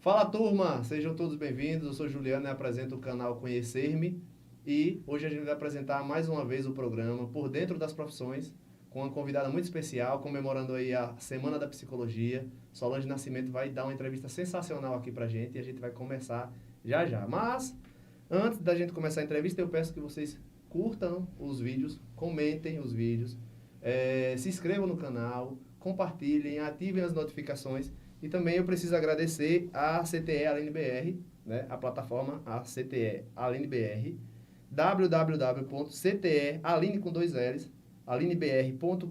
Fala, turma! Sejam todos bem-vindos. Eu sou Juliano e apresento o canal Conhecer-me. E hoje a gente vai apresentar mais uma vez o programa Por Dentro das Profissões, com uma convidada muito especial, comemorando aí a Semana da Psicologia. Solange Nascimento vai dar uma entrevista sensacional aqui pra gente e a gente vai começar já já. Mas, antes da gente começar a entrevista, eu peço que vocês curtam os vídeos, comentem os vídeos, se inscrevam no canal, compartilhem, ativem as notificações. E também eu preciso agradecer a CTE Aline BR, né, a plataforma a CTE Aline BR, www.ctealine com dois L's, alinebr.com.br,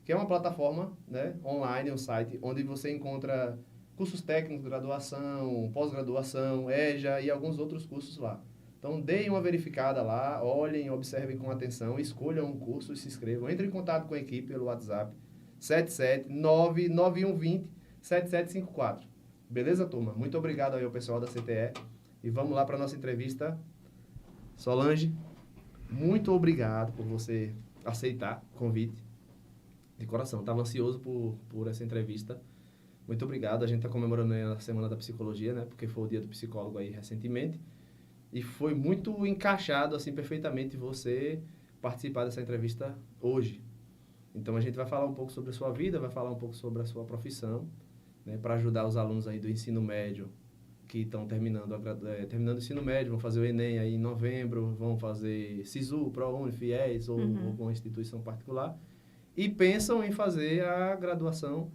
que é uma plataforma, né, online, um site onde você encontra cursos técnicos, graduação, pós-graduação, EJA e alguns outros cursos lá. Então, deem uma verificada lá, olhem, observem com atenção, escolham um curso e se inscrevam. Entre em contato com a equipe pelo WhatsApp 77991207754. Beleza, turma? Muito obrigado aí ao pessoal da CTE. E vamos lá para a nossa entrevista. Solange, muito obrigado por você aceitar o convite. De coração, estava ansioso por essa entrevista. Muito obrigado. A gente está comemorando a Semana da Psicologia, né? Porque foi o dia do psicólogo aí recentemente. E foi muito encaixado, assim, perfeitamente você participar dessa entrevista hoje. Então, a gente vai falar um pouco sobre a sua vida, vai falar um pouco sobre a sua profissão, né, para ajudar os alunos aí do ensino médio que estão terminando o ensino médio, vão fazer o Enem aí em novembro, vão fazer SISU, ProUni, FIES ou alguma instituição particular e pensam em fazer a graduação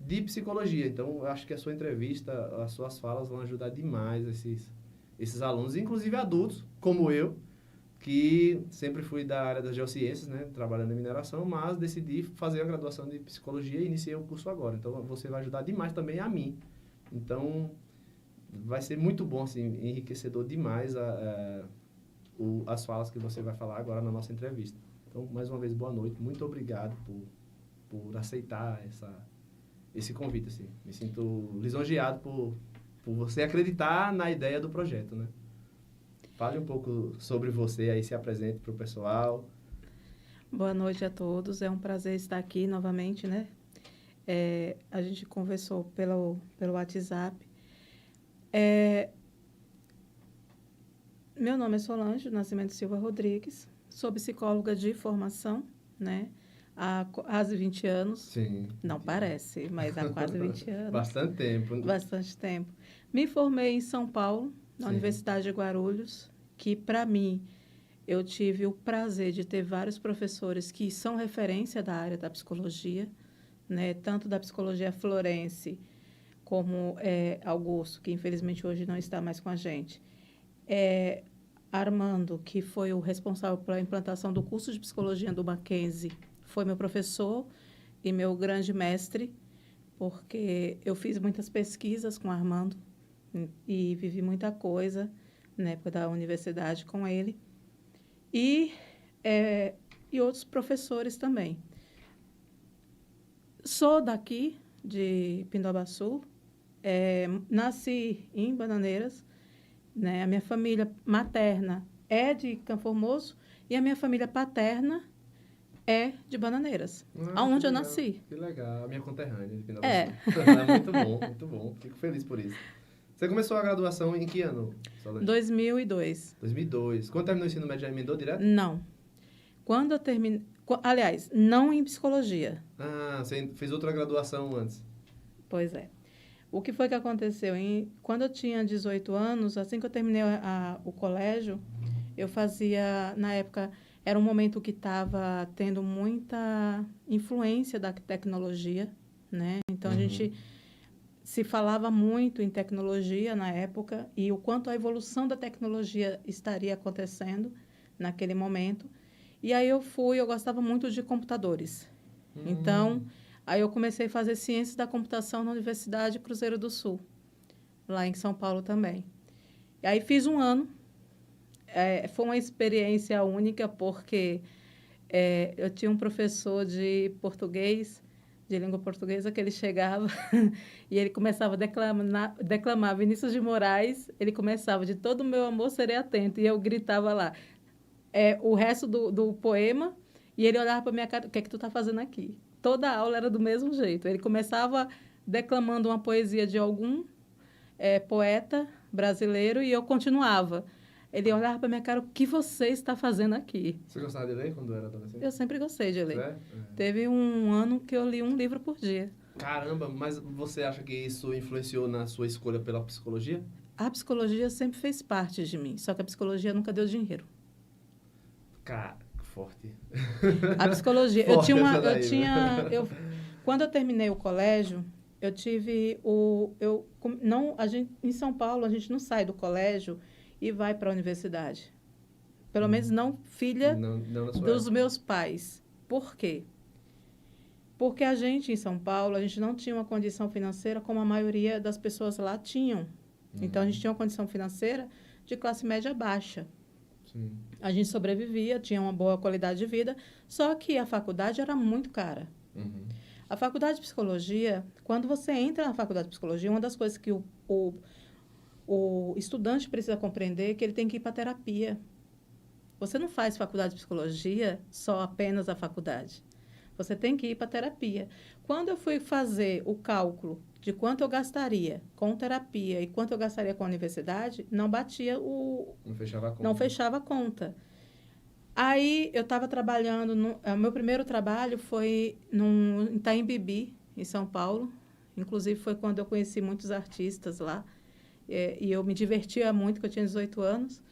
de psicologia. Então, eu acho que a sua entrevista, as suas falas vão ajudar demais esses alunos, inclusive adultos, como eu, que sempre fui da área das geociências, né, trabalhando em mineração, mas decidi fazer a graduação de psicologia e iniciei o curso agora. Então, você vai ajudar demais também a mim. Então, vai ser muito bom, assim, enriquecedor demais as falas que você vai falar agora na nossa entrevista. Então, mais uma vez, boa noite. Muito obrigado por aceitar esse convite, assim. Me sinto lisonjeado por você acreditar na ideia do projeto, né? Fale um pouco sobre você, aí se apresente para o pessoal. Boa noite a todos, é um prazer estar aqui novamente, né? A gente conversou pelo WhatsApp. Meu nome é Solange Nascimento Silva Rodrigues, sou psicóloga de formação, né? Há quase 20 anos. Sim. Não parece, mas há quase 20 anos. Bastante tempo. Bastante tempo. Me formei em São Paulo, na Universidade de Guarulhos, que, para mim, eu tive o prazer de ter vários professores que são referência da área da psicologia, né? Tanto da psicologia florense, como Augusto, que infelizmente hoje não está mais com a gente. Armando, que foi o responsável pela implantação do curso de psicologia do Mackenzie, foi meu professor e meu grande mestre, porque eu fiz muitas pesquisas com Armando e vivi muita coisa na época da universidade com ele. E outros professores também. Sou daqui, de Pindobaçu, nasci em Bananeiras, né? A minha família materna é de Campo Formoso e a minha família paterna é de Bananeiras, aonde eu nasci. Que legal, a minha conterrânea de Pindobaçu. Muito bom, muito bom. Fico feliz por isso. Você começou a graduação em que ano, Solange? 2002. 2002. Quando terminou o ensino médio, já emendou direto? Não. Quando eu terminei... Aliás, não em psicologia. Ah, você fez outra graduação antes. Pois é. O que foi que aconteceu? Quando eu tinha 18 anos, assim que eu terminei o colégio, eu fazia... Na época, era um momento que estava tendo muita influência da tecnologia, né? Então, a gente... se falava muito em tecnologia na época e o quanto a evolução da tecnologia estaria acontecendo naquele momento. E aí eu gostava muito de computadores. Então, aí eu comecei a fazer ciências da computação na Universidade Cruzeiro do Sul, lá em São Paulo também. E aí fiz um ano. Foi uma experiência única porque eu tinha um professor de português, de língua portuguesa, que ele chegava e ele começava a declamar Vinícius de Moraes, ele começava de todo o meu amor serei atento, e eu gritava lá o resto do poema, e ele olhava para minha cara, o que é que tu está fazendo aqui? Toda a aula era do mesmo jeito, ele começava declamando uma poesia de algum poeta brasileiro, e eu continuava. Ele olhava para minha cara, o que você está fazendo aqui? Você gostava de ler quando era adolescente? Eu sempre gostei de ler. É? Teve um ano que eu li um livro por dia. Caramba, mas você acha que isso influenciou na sua escolha pela psicologia? A psicologia sempre fez parte de mim, só que a psicologia nunca deu dinheiro. Cara, forte. A psicologia, Forte essa daí, né? quando eu terminei o colégio, eu tive em São Paulo a gente não sai do colégio e vai para a universidade. Pelo menos não filha Não na sua dos época. meus pais. Por quê? Porque a gente em São Paulo, a gente não tinha uma condição financeira como a maioria das pessoas lá tinham. Então a gente tinha uma condição financeira de classe média baixa. Sim. A gente sobrevivia, tinha uma boa qualidade de vida, só que a faculdade era muito cara. Uhum. A faculdade de psicologia, quando você entra na faculdade de psicologia, uma das coisas que o estudante precisa compreender é que ele tem que ir para terapia. Você não faz faculdade de psicologia só apenas a faculdade. Você tem que ir para terapia. Quando eu fui fazer o cálculo de quanto eu gastaria com terapia e quanto eu gastaria com a universidade, não batia Não fechava a conta. não fechava a conta. Aí eu estava trabalhando, meu primeiro trabalho foi em Itaim Bibi, em São Paulo. Inclusive foi quando eu conheci muitos artistas lá. E eu me divertia muito, porque eu tinha 18 anos.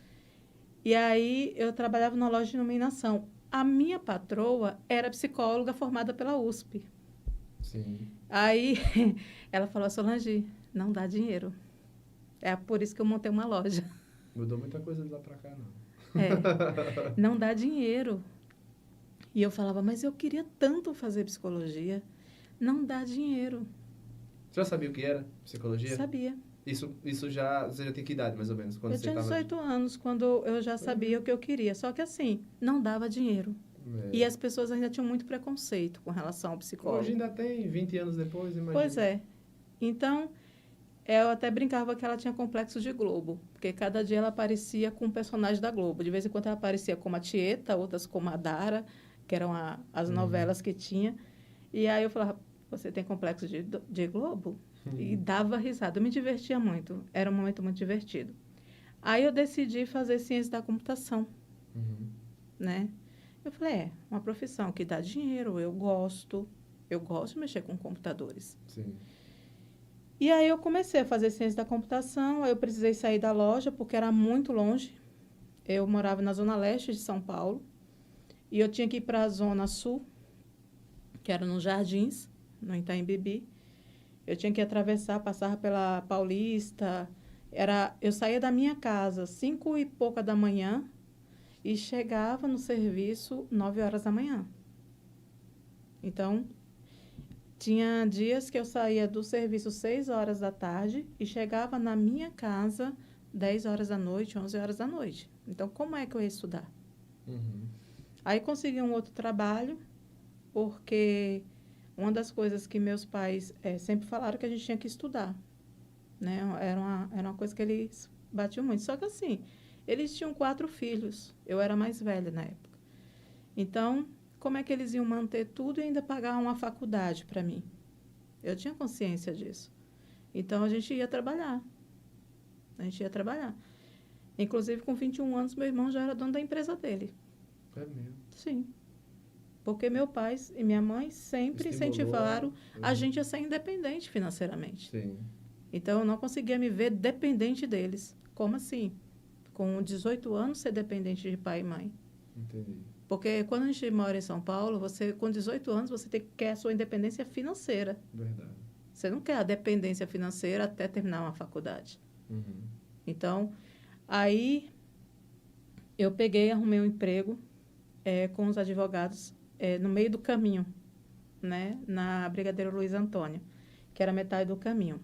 E aí eu trabalhava numa loja de iluminação. A minha patroa era psicóloga formada pela USP. Sim. Aí ela falou, Solange, não dá dinheiro. É por isso que eu montei uma loja. Mudou muita coisa de lá pra cá, não. Não dá dinheiro. E eu falava, mas eu queria tanto fazer psicologia. Não dá dinheiro. Você já sabia o que era psicologia? Sabia. Isso já... Você já tem que idade, mais ou menos? Quando Eu você tinha tava... 18 anos, quando eu já sabia o que eu queria. Só que assim, não dava dinheiro. E as pessoas ainda tinham muito preconceito com relação ao psicólogo. Hoje ainda tem, 20 anos depois, imagina. Pois é. Então, eu até brincava que ela tinha complexo de Globo, porque cada dia ela aparecia com um personagem da Globo. De vez em quando ela aparecia como a Tieta, outras como a Dara, que eram as novelas que tinha. E aí eu falava, você tem complexo de Globo? E dava risada. Eu me divertia muito. Era um momento muito divertido. Aí eu decidi fazer ciência da computação, né? Eu falei, uma profissão que dá dinheiro, eu gosto de mexer com computadores. Sim. E aí eu comecei a fazer ciência da computação, aí eu precisei sair da loja porque era muito longe. Eu morava na zona leste de São Paulo e eu tinha que ir para a zona sul, que era nos Jardins, no Itaim Bibi. Eu tinha que atravessar, passar pela Paulista. Eu saía da minha casa 5 e pouca da manhã e chegava no serviço 9 horas da manhã. Então, tinha dias que eu saía do serviço 6 horas da tarde e chegava na minha casa 10 horas da noite, 11 horas da noite. Então, como é que eu ia estudar? Aí consegui um outro trabalho, porque uma das coisas que meus pais sempre falaram que a gente tinha que estudar, né? Era uma coisa que eles batiam muito. Só que assim, eles tinham 4 filhos. Eu era mais velha na época. Então, como é que eles iam manter tudo e ainda pagar uma faculdade para mim? Eu tinha consciência disso. Então, a gente ia trabalhar. Inclusive, com 21 anos, meu irmão já era dono da empresa dele. É mesmo. Sim. Porque meu pai e minha mãe sempre incentivaram a gente a ser independente financeiramente. Sim. Então, eu não conseguia me ver dependente deles. Como assim? Com 18 anos, ser dependente de pai e mãe. Entendi. Porque quando a gente mora em São Paulo, com 18 anos, você quer a sua independência financeira. Verdade. Você não quer a dependência financeira até terminar uma faculdade. Então, aí, eu peguei e arrumei um emprego com os advogados no meio do caminho, né? Na Brigadeiro Luiz Antônio, que era metade do caminho.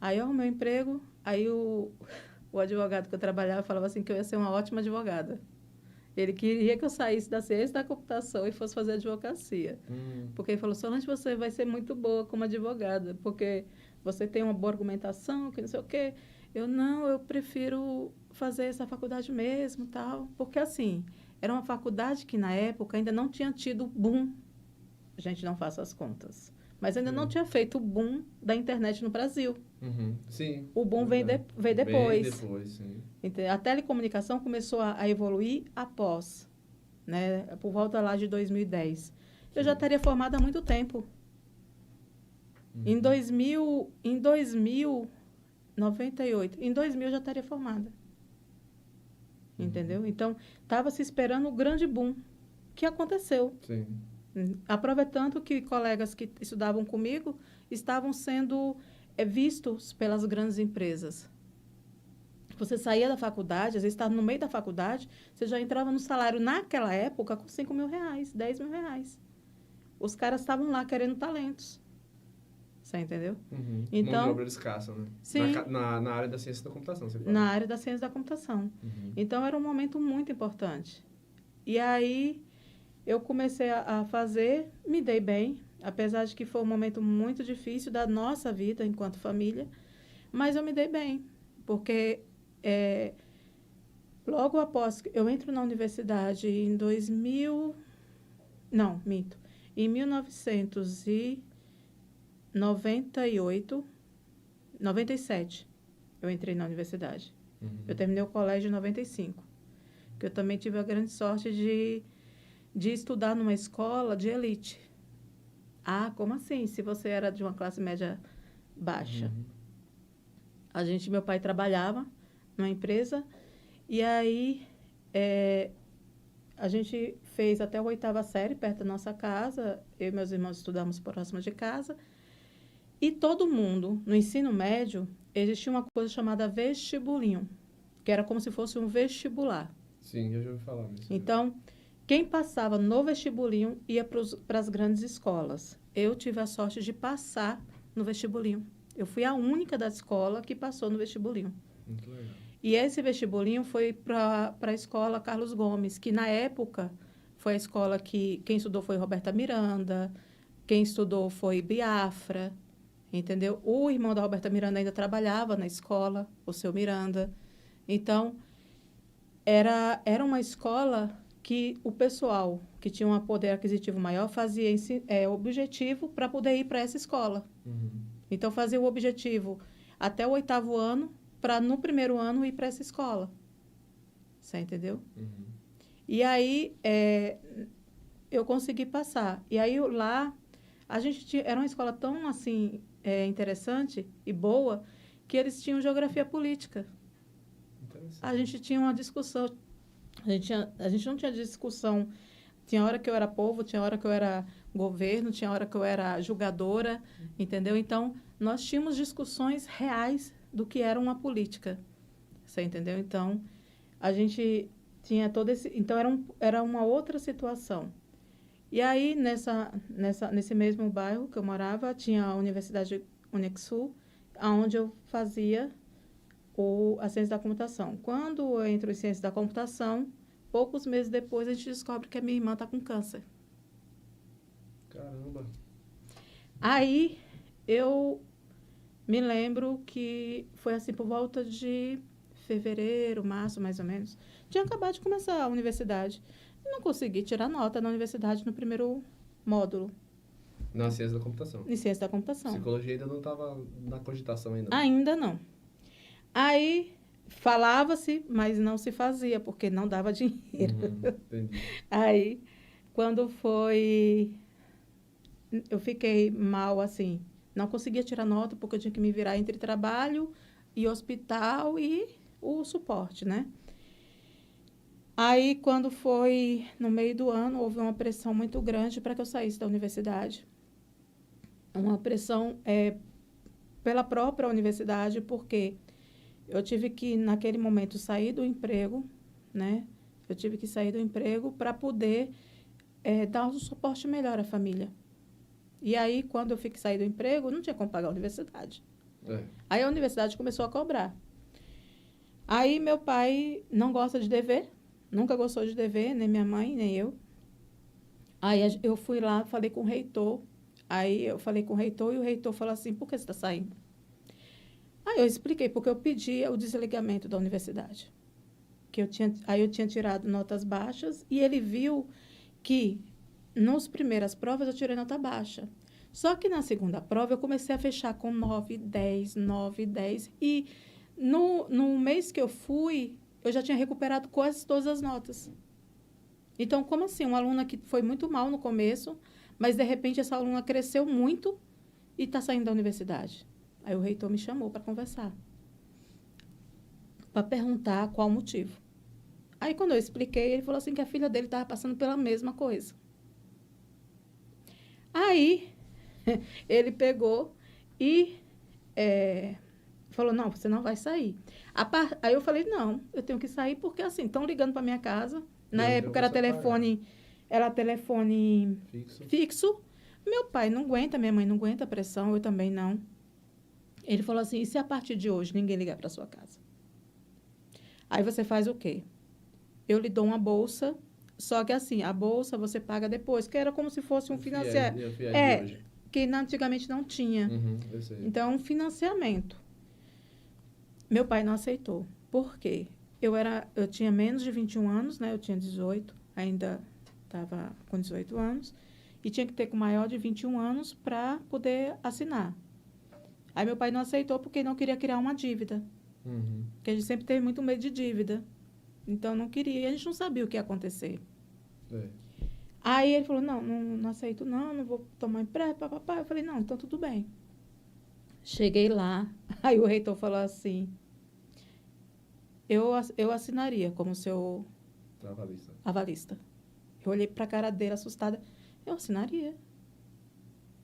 Aí, eu arrumei um emprego, aí o advogado que eu trabalhava falava assim que eu ia ser uma ótima advogada. Ele queria que eu saísse da ciência da computação e fosse fazer advocacia. Porque ele falou, Solange, você vai ser muito boa como advogada, porque você tem uma boa argumentação, que não sei o quê. Eu prefiro fazer essa faculdade mesmo, tal. Porque, assim, era uma faculdade que, na época, ainda não tinha tido boom. A gente não faça as contas. mas ainda não tinha feito o boom da internet no Brasil. Sim. O boom veio depois. Bem depois, sim. A telecomunicação começou a evoluir após, né? Por volta lá de 2010. Eu já estaria formada há muito tempo. Em 98, em 2000 eu já estaria formada. Entendeu? Então, estava se esperando o grande boom que aconteceu. Sim. Aproveitando que colegas que estudavam comigo estavam sendo vistos pelas grandes empresas. Você saía da faculdade, às vezes estava no meio da faculdade, você já entrava no salário naquela época com 5 mil reais, 10 mil reais. Os caras estavam lá querendo talentos. Você entendeu? Então, mão de obra escassa, né? Sim. Na área da ciência da computação, você fala. Na área da ciência da computação. Então, era um momento muito importante. E aí, eu comecei a fazer, me dei bem, apesar de que foi um momento muito difícil da nossa vida enquanto família, mas eu me dei bem, porque logo após eu entro na universidade em 97, eu entrei na universidade. Eu terminei o colégio em 95, que eu também tive a grande sorte de estudar numa escola de elite. Ah, como assim? Se você era de uma classe média baixa. Meu pai trabalhava numa empresa e aí a gente fez até a 8ª série perto da nossa casa. Eu e meus irmãos estudamos próximo de casa. E todo mundo, no ensino médio, existia uma coisa chamada vestibulinho, que era como se fosse um vestibular. Sim, eu já ouvi falar nisso. Então, quem passava no vestibulinho ia para as grandes escolas. Eu tive a sorte de passar no vestibulinho. Eu fui a única da escola que passou no vestibulinho. Muito legal. E esse vestibulinho foi para a escola Carlos Gomes, que na época foi a escola que quem estudou foi Roberta Miranda, quem estudou foi Biafra, entendeu? O irmão da Roberta Miranda ainda trabalhava na escola, o seu Miranda. Então, era uma escola que o pessoal que tinha um poder aquisitivo maior fazia objetivo para poder ir para essa escola. Então, fazia o objetivo até o 8º ano, para no primeiro ano ir para essa escola. Você entendeu? E aí, eu consegui passar. E aí, lá, era uma escola tão, assim, interessante e boa, que eles tinham geografia política. A gente tinha uma discussão. A gente não tinha discussão. Tinha hora que eu era povo, tinha hora que eu era governo, tinha hora que eu era julgadora, entendeu? Então, nós tínhamos discussões reais do que era uma política. Você entendeu? Então, a gente tinha todo esse... Então, era uma outra situação. E aí, nesse mesmo bairro que eu morava, tinha a Universidade Unexul, onde eu fazia a ciência da computação. Quando eu entro em ciência da computação, poucos meses depois, a gente descobre que a minha irmã está com câncer. Caramba! Aí, eu me lembro que foi assim por volta de fevereiro, março, mais ou menos. Tinha acabado de começar a universidade. Não consegui tirar nota na universidade no primeiro módulo. Na ciência da computação? Em ciência da computação. Psicologia ainda não estava na cogitação ainda? Ainda não. Aí, falava-se, mas não se fazia, porque não dava dinheiro. Entendi. Aí, quando foi... Eu fiquei mal, assim. Não conseguia tirar nota, porque eu tinha que me virar entre trabalho e hospital e o suporte, né? Aí, quando foi no meio do ano, houve uma pressão muito grande para que eu saísse da universidade. Uma pressão pela própria universidade, porque eu tive que, naquele momento, sair do emprego, né? Eu tive que sair do emprego para poder dar um suporte melhor à família. E aí, quando eu fiquei sair do emprego, não tinha como pagar a universidade. Aí a universidade começou a cobrar. Aí meu pai não gosta de dever, nunca gostou de dever, nem minha mãe, nem eu. Aí eu fui lá, falei com o reitor. Aí eu falei com o reitor e o reitor falou assim, por que você está saindo? Aí eu expliquei, porque eu pedi o desligamento da universidade. Aí eu tinha tirado notas baixas e ele viu que nas primeiras provas eu tirei nota baixa. Só que na segunda prova eu comecei a fechar com 9, 10, 9, 10. E no mês que eu fui, eu já tinha recuperado quase todas as notas. Então, como assim? Uma aluna que foi muito mal no começo, mas de repente essa aluna cresceu muito e está saindo da universidade. Aí o reitor me chamou para conversar, para perguntar qual o motivo. Aí, quando eu expliquei, ele falou assim que a filha dele estava passando pela mesma coisa. Aí, ele pegou e falou, não, você não vai sair. Aí eu falei, não, eu tenho que sair porque, assim, estão ligando para minha casa. Na época era telefone fixo. Meu pai não aguenta, minha mãe não aguenta a pressão, eu também não. Ele falou assim, e se a partir de hoje ninguém ligar para sua casa? Aí você faz o quê? Eu lhe dou uma bolsa, só que assim, a bolsa você paga depois, que era como se fosse um financiamento. Que antigamente não tinha. Eu sei. Então, um financiamento. Meu pai não aceitou. Por quê? Eu tinha menos de 21 anos, né? Eu tinha 18, ainda estava com 18 anos, e tinha que ter com maior de 21 anos para poder assinar. Aí meu pai não aceitou porque não queria criar uma dívida. Porque a gente sempre teve muito medo de dívida. Então, não queria. E a gente não sabia o que ia acontecer. Aí ele falou, não aceito não vou tomar empréstimo, papapá. Eu falei, não, então tudo bem. Cheguei lá, aí o reitor falou assim, eu assinaria como seu avalista. Eu olhei para a cara dele assustada, eu assinaria.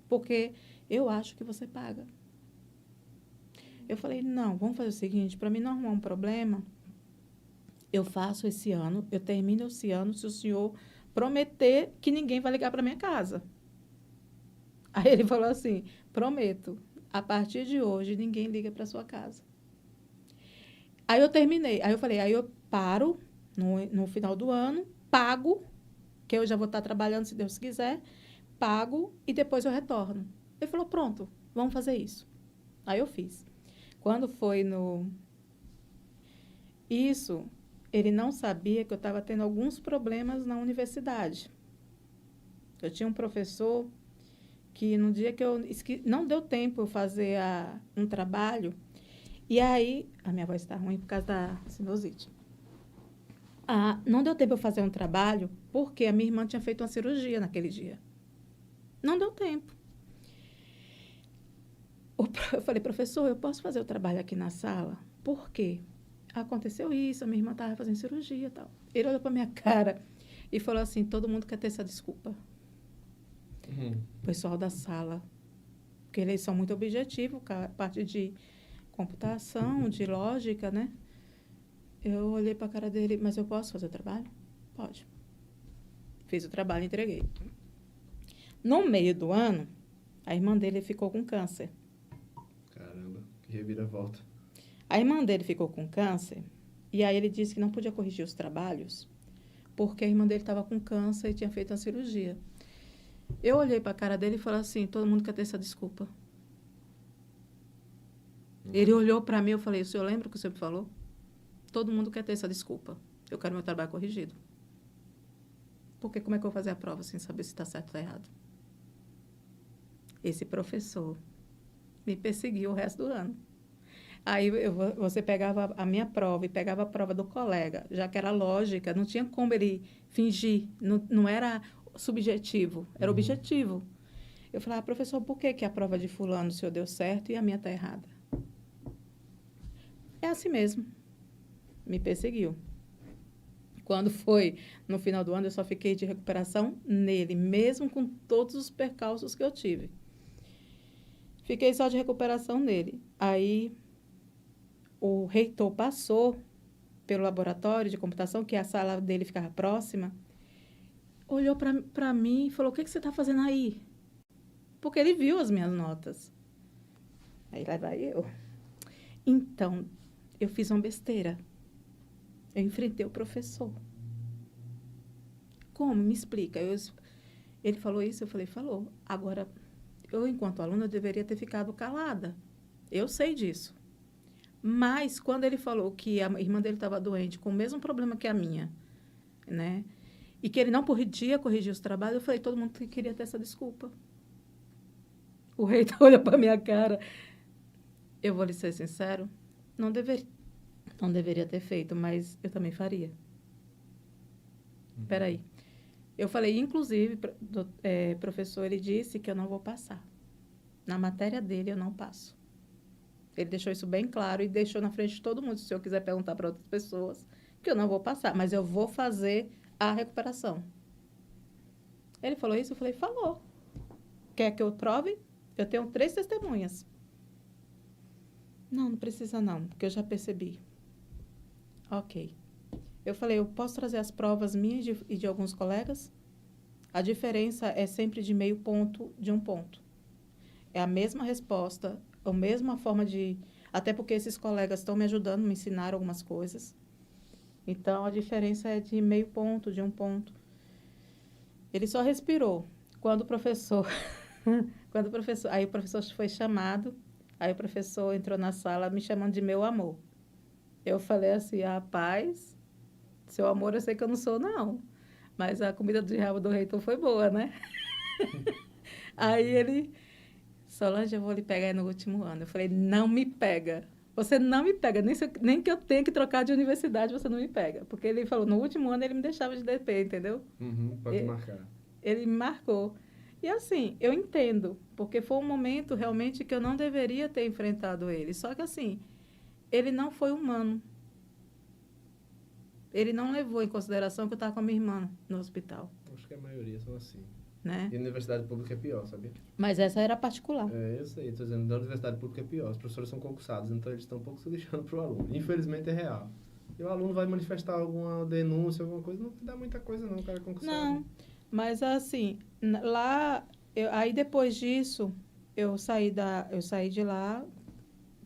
Porque eu acho que você paga. Eu falei, não, vamos fazer o seguinte, para mim não arrumar um problema, eu faço esse ano, eu termino esse ano, se o senhor prometer que ninguém vai ligar para minha casa. Aí ele falou assim, prometo, a partir de hoje ninguém liga para sua casa. Aí eu terminei, aí eu falei, aí eu paro no final do ano, pago, que eu já vou estar trabalhando se Deus quiser, pago e depois eu retorno. Ele falou, pronto, vamos fazer isso. Aí eu fiz. Quando foi Isso, ele não sabia que eu estava tendo alguns problemas na universidade. Eu tinha um professor que no dia que não deu tempo eu fazer um trabalho, e aí, a minha voz está ruim por causa da sinusite. Não deu tempo eu fazer um trabalho porque a minha irmã tinha feito uma cirurgia naquele dia. Não deu tempo. Eu falei, professor, eu posso fazer o trabalho aqui na sala? Por quê? Aconteceu isso, a minha irmã estava fazendo cirurgia e tal. Ele olhou para minha cara e falou assim, todo mundo quer ter essa desculpa. O pessoal da sala. Porque eles são muito objetivos, a parte de computação, de lógica, né? Eu olhei para a cara dele, mas eu posso fazer o trabalho? Pode. Fiz o trabalho e entreguei. No meio do ano, a irmã dele ficou com câncer. Caramba, que reviravolta. A irmã dele ficou com câncer e aí ele disse que não podia corrigir os trabalhos porque a irmã dele estava com câncer e tinha feito uma cirurgia. Eu olhei para a cara dele e falei assim, todo mundo quer ter essa desculpa. Ele olhou para mim e eu falei, o senhor lembra o que o senhor me falou? Todo mundo quer ter essa desculpa. Eu quero meu trabalho corrigido. Porque como é que eu vou fazer a prova sem saber se está certo ou está errado? Esse professor me perseguiu o resto do ano. Aí você pegava a minha prova e pegava a prova do colega, já que era lógica, não tinha como ele fingir, não era subjetivo, era objetivo. Eu falava, professor, por que a prova de fulano o senhor deu certo e a minha está errada? É assim mesmo. Me perseguiu. Quando foi no final do ano, eu só fiquei de recuperação nele, mesmo com todos os percalços que eu tive. Fiquei só de recuperação nele. Aí, o reitor passou pelo laboratório de computação, que a sala dele ficava próxima, olhou para mim e falou, o que você está fazendo aí? Porque ele viu as minhas notas. Aí lá vai eu. Então, eu fiz uma besteira. Eu enfrentei o professor. Como? Me explica. Ele falou isso, eu falei, falou. Agora, eu, enquanto aluna, eu deveria ter ficado calada. Eu sei disso. Mas, quando ele falou que a irmã dele estava doente, com o mesmo problema que a minha, né? E que ele não podia corrigir os trabalhos, eu falei, todo mundo queria ter essa desculpa. O reitor olhou para minha cara. Eu vou lhe ser sincero, não deveria ter feito, mas eu também faria. Espera aí. Eu falei, inclusive, professor, ele disse que eu não vou passar. Na matéria dele, eu não passo. Ele deixou isso bem claro e deixou na frente de todo mundo, se eu quiser perguntar para outras pessoas, que eu não vou passar, mas eu vou fazer a recuperação. Ele falou isso, eu falei, falou. Quer que eu prove? Eu tenho 3 testemunhas. Não precisa não, porque eu já percebi. Ok. Eu falei, eu posso trazer as provas minhas e de alguns colegas? A diferença é sempre de meio ponto de 1 ponto. É a mesma resposta, a mesma forma de... Até porque esses colegas estão me ajudando, me ensinaram algumas coisas. Então, a diferença é de meio ponto, de 1 ponto. Ele só respirou. Quando o professor... Aí o professor foi chamado, aí o professor entrou na sala me chamando de meu amor. Eu falei assim, rapaz, seu amor eu sei que eu não sou, não. Mas a comida de rabo do reitor foi boa, né? Aí ele... Solange, eu vou lhe pegar no último ano. Eu falei, não me pega. Você não me pega. Nem que eu tenha que trocar de universidade, você não me pega. Porque ele falou, no último ano ele me deixava de DP, entendeu? Pode marcar. Ele me marcou. E assim, eu entendo. Porque foi um momento realmente que eu não deveria ter enfrentado ele. Só que assim, ele não foi humano. Ele não levou em consideração que eu estava com a minha irmã no hospital. Acho que a maioria são assim. Né? E a universidade pública é pior, sabia? Mas essa era particular. Eu sei, estou dizendo, da universidade pública é pior. Os professores são concursados, então eles estão um pouco se lixando para o aluno. Infelizmente é real. E o aluno vai manifestar alguma denúncia, alguma coisa, não dá muita coisa não, o cara é concursado. Não, mas assim, lá, aí depois disso, eu saí de lá,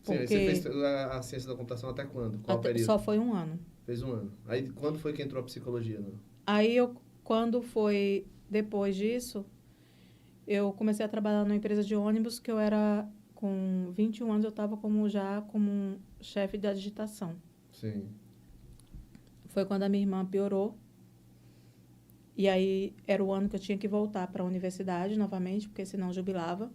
porque... Sim, você fez a ciência da computação até quando? Qual período? Só foi 1 ano. Fez 1 ano. Aí, quando foi que entrou a psicologia? Não? Aí, quando foi depois disso, eu comecei a trabalhar numa empresa de ônibus, que eu era, com 21 anos, eu estava como chefe da digitação. Sim. Foi quando a minha irmã piorou. E aí, era o ano que eu tinha que voltar para a universidade novamente, porque senão jubilava.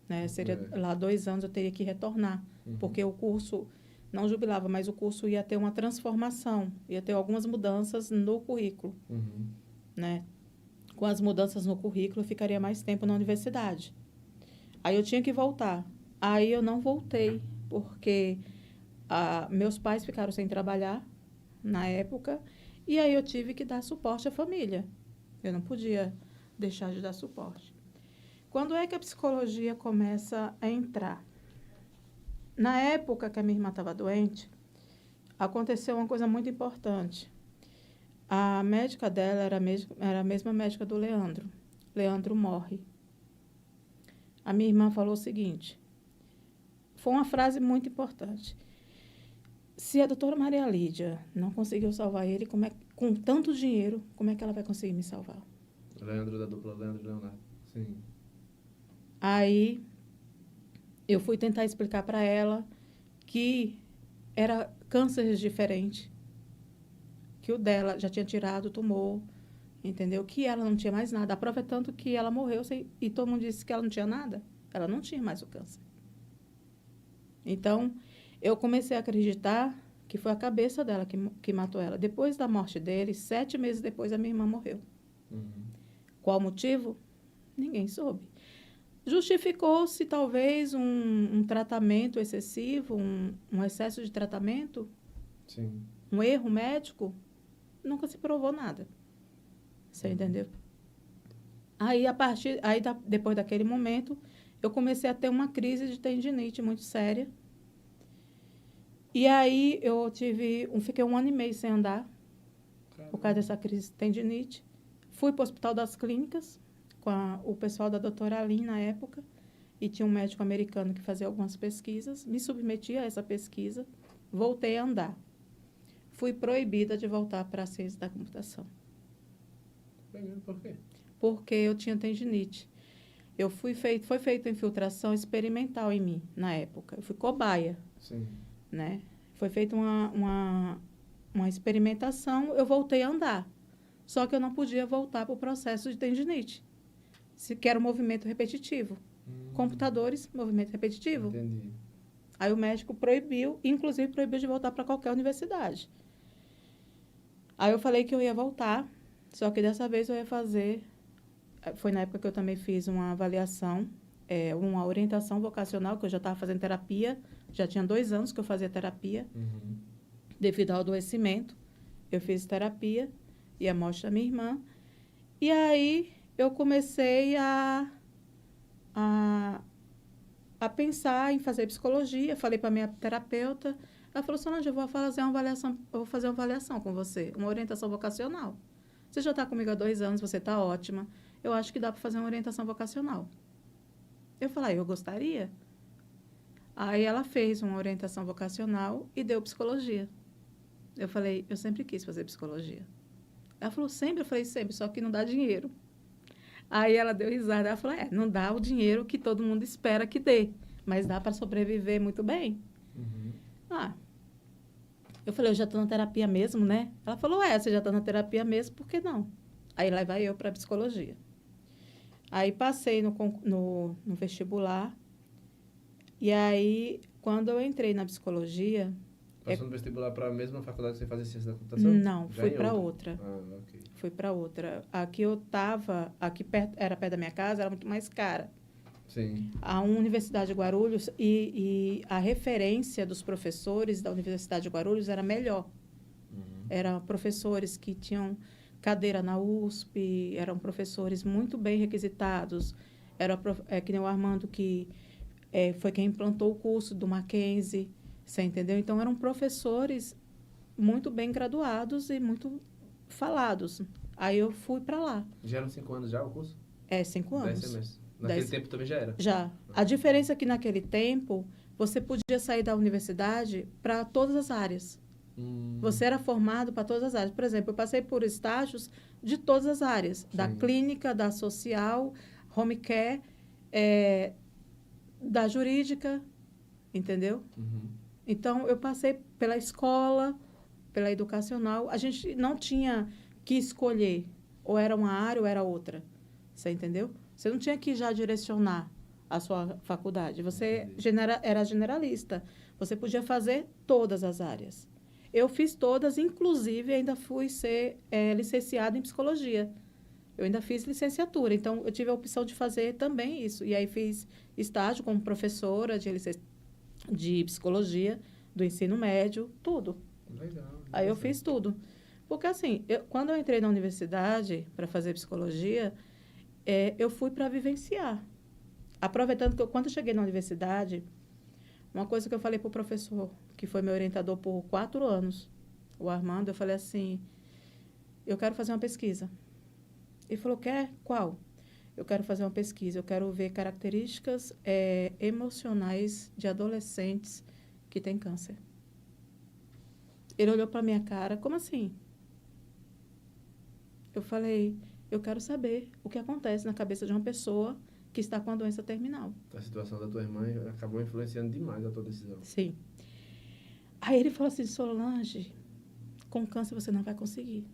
Né? Seria lá 2 anos, eu teria que retornar. Porque o curso... Não jubilava, mas o curso ia ter uma transformação, ia ter algumas mudanças no currículo, né? Com as mudanças no currículo, eu ficaria mais tempo na universidade. Aí eu tinha que voltar. Aí eu não voltei, porque meus pais ficaram sem trabalhar na época, e aí eu tive que dar suporte à família. Eu não podia deixar de dar suporte. Quando é que a psicologia começa a entrar? Na época que a minha irmã estava doente, aconteceu uma coisa muito importante. A médica dela era a mesma médica do Leandro. Leandro morre. A minha irmã falou o seguinte, foi uma frase muito importante. Se a doutora Maria Lídia não conseguiu salvar ele, com tanto dinheiro, como é que ela vai conseguir me salvar? Leandro da dupla Leandro e Leonardo. Sim. Aí... eu fui tentar explicar para ela que era cânceres diferentes, que o dela já tinha tirado o tumor, entendeu? Que ela não tinha mais nada. A prova é tanto que ela morreu e todo mundo disse que ela não tinha nada. Ela não tinha mais o câncer. Então, eu comecei a acreditar que foi a cabeça dela que matou ela. Depois da morte dele, 7 meses depois, a minha irmã morreu. Qual o motivo? Ninguém soube. Justificou-se, talvez, um tratamento excessivo, um excesso de tratamento, Sim. Um erro médico, nunca se provou nada. Você entendeu? Aí, depois daquele momento, eu comecei a ter uma crise de tendinite muito séria. E aí, fiquei 1 ano e meio sem andar, por causa dessa crise de tendinite. Fui para o Hospital das Clínicas, com o pessoal da doutora Aline na época, e tinha um médico americano que fazia algumas pesquisas, me submeti a essa pesquisa, voltei a andar. Fui proibida de voltar para a ciência da computação. Por quê? Porque eu tinha tendinite. Foi feita infiltração experimental em mim, na época. Eu fui cobaia. Sim. Né? Foi feita uma experimentação, eu voltei a andar. Só que eu não podia voltar para o processo de tendinite. Que era um movimento repetitivo. computadores, movimento repetitivo. Entendi. Aí o médico proibiu, inclusive proibiu de voltar para qualquer universidade. Aí eu falei que eu ia voltar, só que dessa vez eu ia fazer... Foi na época que eu também fiz uma avaliação, uma orientação vocacional, que eu já estava fazendo terapia, já tinha 2 anos que eu fazia terapia, devido ao adoecimento. Eu fiz terapia e a morte da minha irmã. E aí eu comecei a pensar em fazer psicologia. Falei para a minha terapeuta, ela falou, Solange, eu vou fazer uma avaliação com você, uma orientação vocacional. Você já está comigo há 2 anos, você está ótima. Eu acho que dá para fazer uma orientação vocacional. Eu falei, eu gostaria. Aí ela fez uma orientação vocacional e deu psicologia. Eu falei, eu sempre quis fazer psicologia. Ela falou, sempre? Eu falei, sempre, só que não dá dinheiro. Aí ela deu risada, ela falou, não dá o dinheiro que todo mundo espera que dê, mas dá para sobreviver muito bem. Eu falei, eu já estou na terapia mesmo, né? Ela falou, você já está na terapia mesmo, por que não? Aí lá vai eu para psicologia. Aí passei no vestibular, e aí, quando eu entrei na psicologia... Passou no vestibular para a mesma faculdade que você fazia ciência da computação? Não, fui para outra. Ok. Fui para outra. Aqui eu estava, era perto da minha casa, era muito mais cara. Sim. A Universidade de Guarulhos e a referência dos professores da Universidade de Guarulhos era melhor. Eram professores que tinham cadeira na USP, eram professores muito bem requisitados. Era que nem o Armando, que foi quem implantou o curso do Mackenzie, você entendeu? Então, eram professores muito bem graduados e muito falados. Aí eu fui para lá. Já eram 5 anos já o curso? 5 anos. 10 semestres. Naquele tempo também já era? Já. A diferença é que naquele tempo, você podia sair da universidade para todas as áreas. Você era formado para todas as áreas. Por exemplo, eu passei por estágios de todas as áreas. Sim. Da clínica, da social, home care, da jurídica, entendeu? Então, eu passei pela escola, pela educacional. A gente não tinha que escolher, ou era uma área ou era outra. Você entendeu? Você não tinha que já direcionar a sua faculdade. Você era generalista. Você podia fazer todas as áreas. Eu fiz todas, inclusive ainda fui ser licenciada em psicologia. Eu ainda fiz licenciatura, então eu tive a opção de fazer também isso. E aí fiz estágio como professora de psicologia, do ensino médio, tudo. Legal. Aí eu fiz tudo. Porque assim, quando eu entrei na universidade para fazer psicologia, eu fui para vivenciar. Aproveitando que quando eu cheguei na universidade, uma coisa que eu falei para o professor, que foi meu orientador por 4 anos, o Armando, eu falei assim, eu quero fazer uma pesquisa. Ele falou, quer? Qual? Eu quero fazer uma pesquisa, eu quero ver características emocionais de adolescentes que têm câncer. Ele olhou para a minha cara, como assim? Eu falei, eu quero saber o que acontece na cabeça de uma pessoa que está com a doença terminal. A situação da tua irmã acabou influenciando demais a tua decisão. Sim. Aí ele falou assim, Solange, com câncer você não vai conseguir.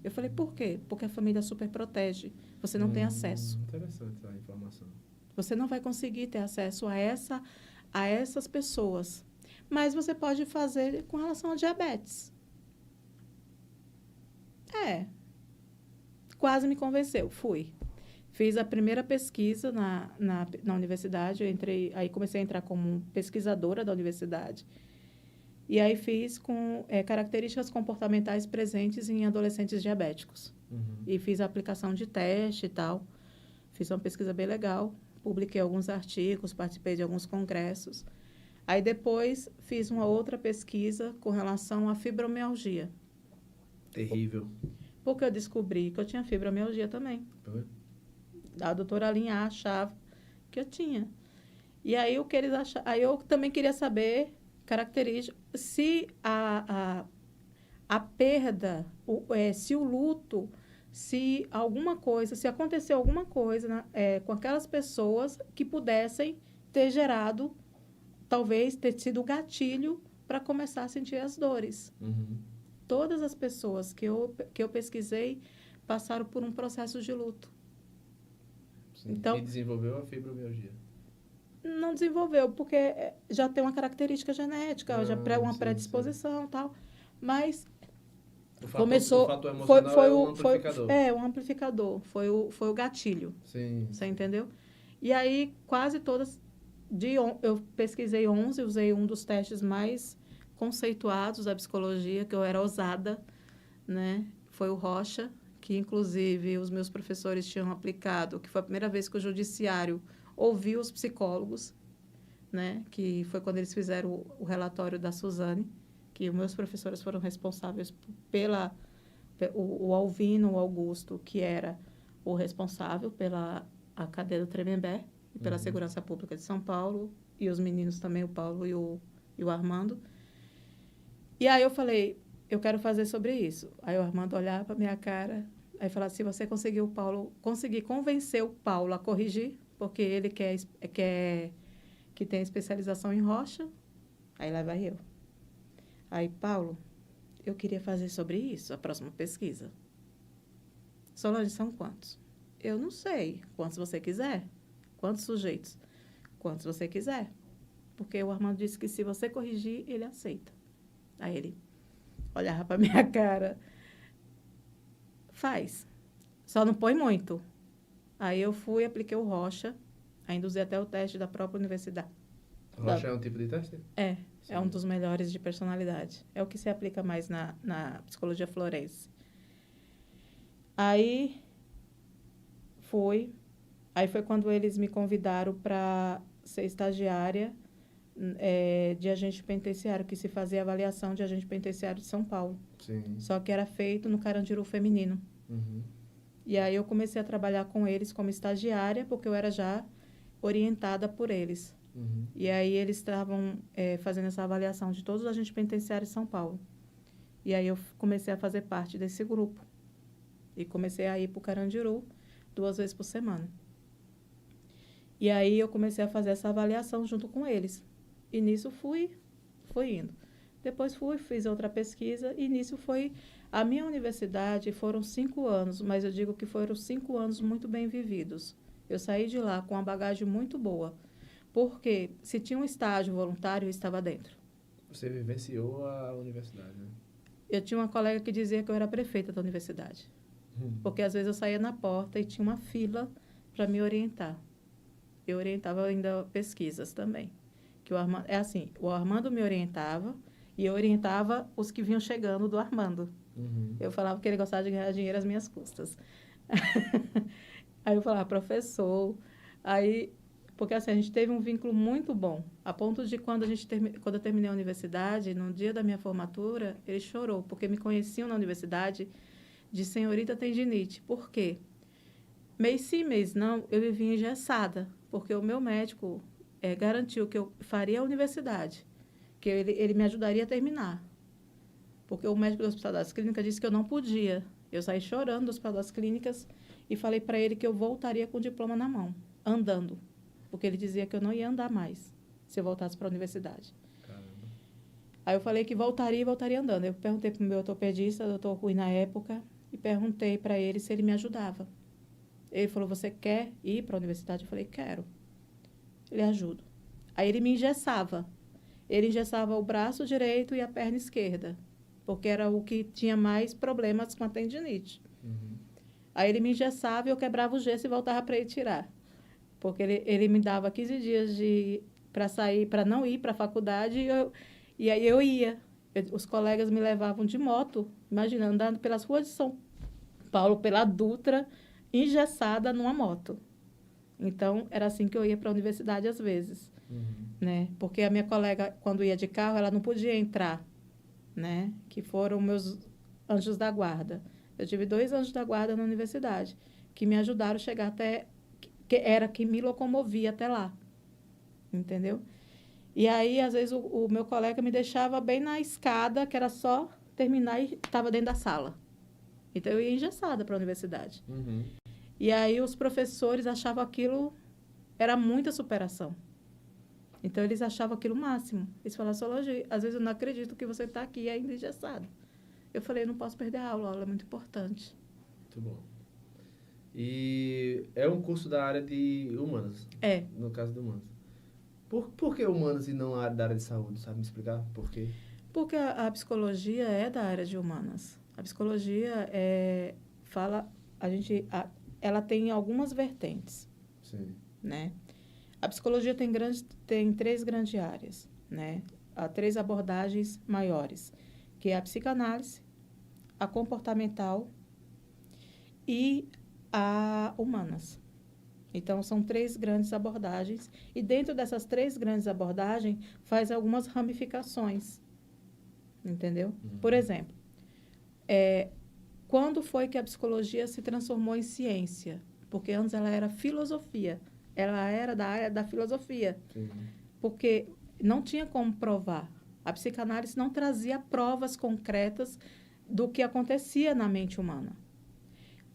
Eu falei, por quê? Porque a família super protege. Você não tem acesso. Interessante a informação. Você não vai conseguir ter acesso a essas pessoas. Mas você pode fazer com relação a diabetes. Quase me convenceu. Fui. Fiz a primeira pesquisa na universidade. Aí comecei a entrar como pesquisadora da universidade. E aí fiz com características comportamentais presentes em adolescentes diabéticos. E fiz a aplicação de teste e tal. Fiz uma pesquisa bem legal. Publiquei alguns artigos, participei de alguns congressos. Aí depois fiz uma outra pesquisa com relação à fibromialgia. Terrível. Porque eu descobri que eu tinha fibromialgia também. A doutora Alinhar achava que eu tinha. E aí aí eu também queria saber características, se a perda, se o luto, se aconteceu alguma coisa com aquelas pessoas que pudessem ter gerado, talvez ter sido o gatilho para começar a sentir as dores. Todas as pessoas que eu pesquisei passaram por um processo de luto. Sim. Então, e desenvolveu a fibromialgia? não desenvolveu, porque já tem uma característica genética, já uma sim, predisposição e tal. Mas o começou, fator emocional é um foi amplificador. um amplificador, foi o gatilho. Sim. Você entendeu? E aí, quase todas, eu pesquisei 11, usei um dos testes mais conceituados da psicologia, que eu era ousada, né? Foi o Rocha, que inclusive os meus professores tinham aplicado, que foi a primeira vez que o judiciário ouviu os psicólogos, né? Que foi quando eles fizeram o relatório da Suzane, que os meus professores foram responsáveis o Alvino, o Augusto, que era o responsável pela a cadeia do Tremembé e pela Segurança Pública de São Paulo, e os meninos também, o Paulo e o Armando. E aí eu falei, eu quero fazer sobre isso. Aí o Armando olhava para minha cara, aí falava, se você conseguir convencer o Paulo a corrigir, porque ele que tem especialização em rocha, aí lá vai eu. Aí, Paulo, eu queria fazer sobre isso, a próxima pesquisa. Solange, são quantos? Eu não sei. Quantos você quiser? Quantos sujeitos? Quantos você quiser. Porque o Armando disse que se você corrigir, ele aceita. Aí ele olhava para minha cara. Faz. Só não põe muito. Aí eu fui, apliquei o Rocha. Ainda usei até o teste da própria universidade. Rocha é um tipo de teste? É. Sim. É um dos melhores de personalidade. É o que se aplica mais na psicologia florense. Aí foi quando eles me convidaram para ser estagiária de agente penitenciário, que se fazia avaliação de agente penitenciário de São Paulo. Sim. Só que era feito no Carandiru feminino. E aí eu comecei a trabalhar com eles como estagiária, porque eu era já orientada por eles. E aí eles estavam fazendo essa avaliação de todos os agentes penitenciários de São Paulo. E aí eu comecei a fazer parte desse grupo. E comecei a ir para o Carandiru 2 vezes por semana. E aí eu comecei a fazer essa avaliação junto com eles. E nisso fui indo. Depois fiz outra pesquisa e nisso foi... A minha universidade foram 5 anos, mas eu digo que foram 5 anos muito bem vividos. Eu saí de lá com uma bagagem muito boa. Porque se tinha um estágio voluntário, eu estava dentro. Você vivenciou a universidade, né? Eu tinha uma colega que dizia que eu era prefeita da universidade. Porque às vezes eu saía na porta e tinha uma fila para me orientar. Eu orientava ainda pesquisas também. Que o Armando me orientava e eu orientava os que vinham chegando do Armando. Eu falava que ele gostava de ganhar dinheiro às minhas custas. Aí eu falava, professor. Porque assim, a gente teve um vínculo muito bom. A ponto de quando eu terminei a universidade, no dia da minha formatura, ele chorou, porque me conheciam na universidade de senhorita tendinite. Por quê? Mês sim, mês não, eu vivia engessada, porque o meu médico garantiu que eu faria a universidade, que ele me ajudaria a terminar. Porque o médico do Hospital das Clínicas disse que eu não podia. Eu saí chorando do Hospital das Clínicas e falei para ele que eu voltaria com o diploma na mão, andando. Porque ele dizia que eu não ia andar mais se eu voltasse para a universidade. Caramba. Aí eu falei que voltaria e voltaria andando. Eu perguntei para o meu ortopedista, doutor Rui, na época, e perguntei para ele se ele me ajudava. Ele falou, você quer ir para a universidade? Eu falei, quero. Ele ajuda. Aí ele me engessava. Ele engessava o braço direito e a perna esquerda, porque era o que tinha mais problemas com a tendinite. Aí ele me engessava e eu quebrava o gesso e voltava para ele tirar. Porque ele me dava 15 dias para sair, para não ir para a faculdade, e aí eu ia. Os colegas me levavam de moto, imagina, andando pelas ruas de São Paulo, pela Dutra, engessada numa moto. Então, era assim que eu ia para a universidade às vezes. Né? Porque a minha colega, quando ia de carro, ela não podia entrar, né? Que foram meus anjos da guarda. Eu tive 2 anjos da guarda na universidade, que me ajudaram a chegar até... que era quem me locomovia até lá. Entendeu? E aí, às vezes, o meu colega me deixava bem na escada, que era só terminar e estava dentro da sala. Então, eu ia engessada para a universidade. E aí, os professores achavam aquilo... Era muita superação. Então, eles achavam aquilo o máximo. Eles falavam, Solange, às vezes eu não acredito que você está aqui ainda engessada. Eu falei, eu não posso perder a aula é muito importante. Muito bom. E é um curso da área de humanas. É. No caso de humanas. Por que humanas e não da área de saúde? Sabe me explicar por quê? Porque a psicologia é da área de humanas. A psicologia ela tem algumas vertentes, Sim. né? A psicologia tem três grandes áreas, né? Há três abordagens maiores, que é a psicanálise, a comportamental e a humanas. Então, são três grandes abordagens, e dentro dessas três grandes abordagens, faz algumas ramificações, entendeu? Por exemplo, quando foi que a psicologia se transformou em ciência? Porque antes ela era filosofia, ela era da área da filosofia, Sim. porque não tinha como provar. A psicanálise não trazia provas concretas do que acontecia na mente humana.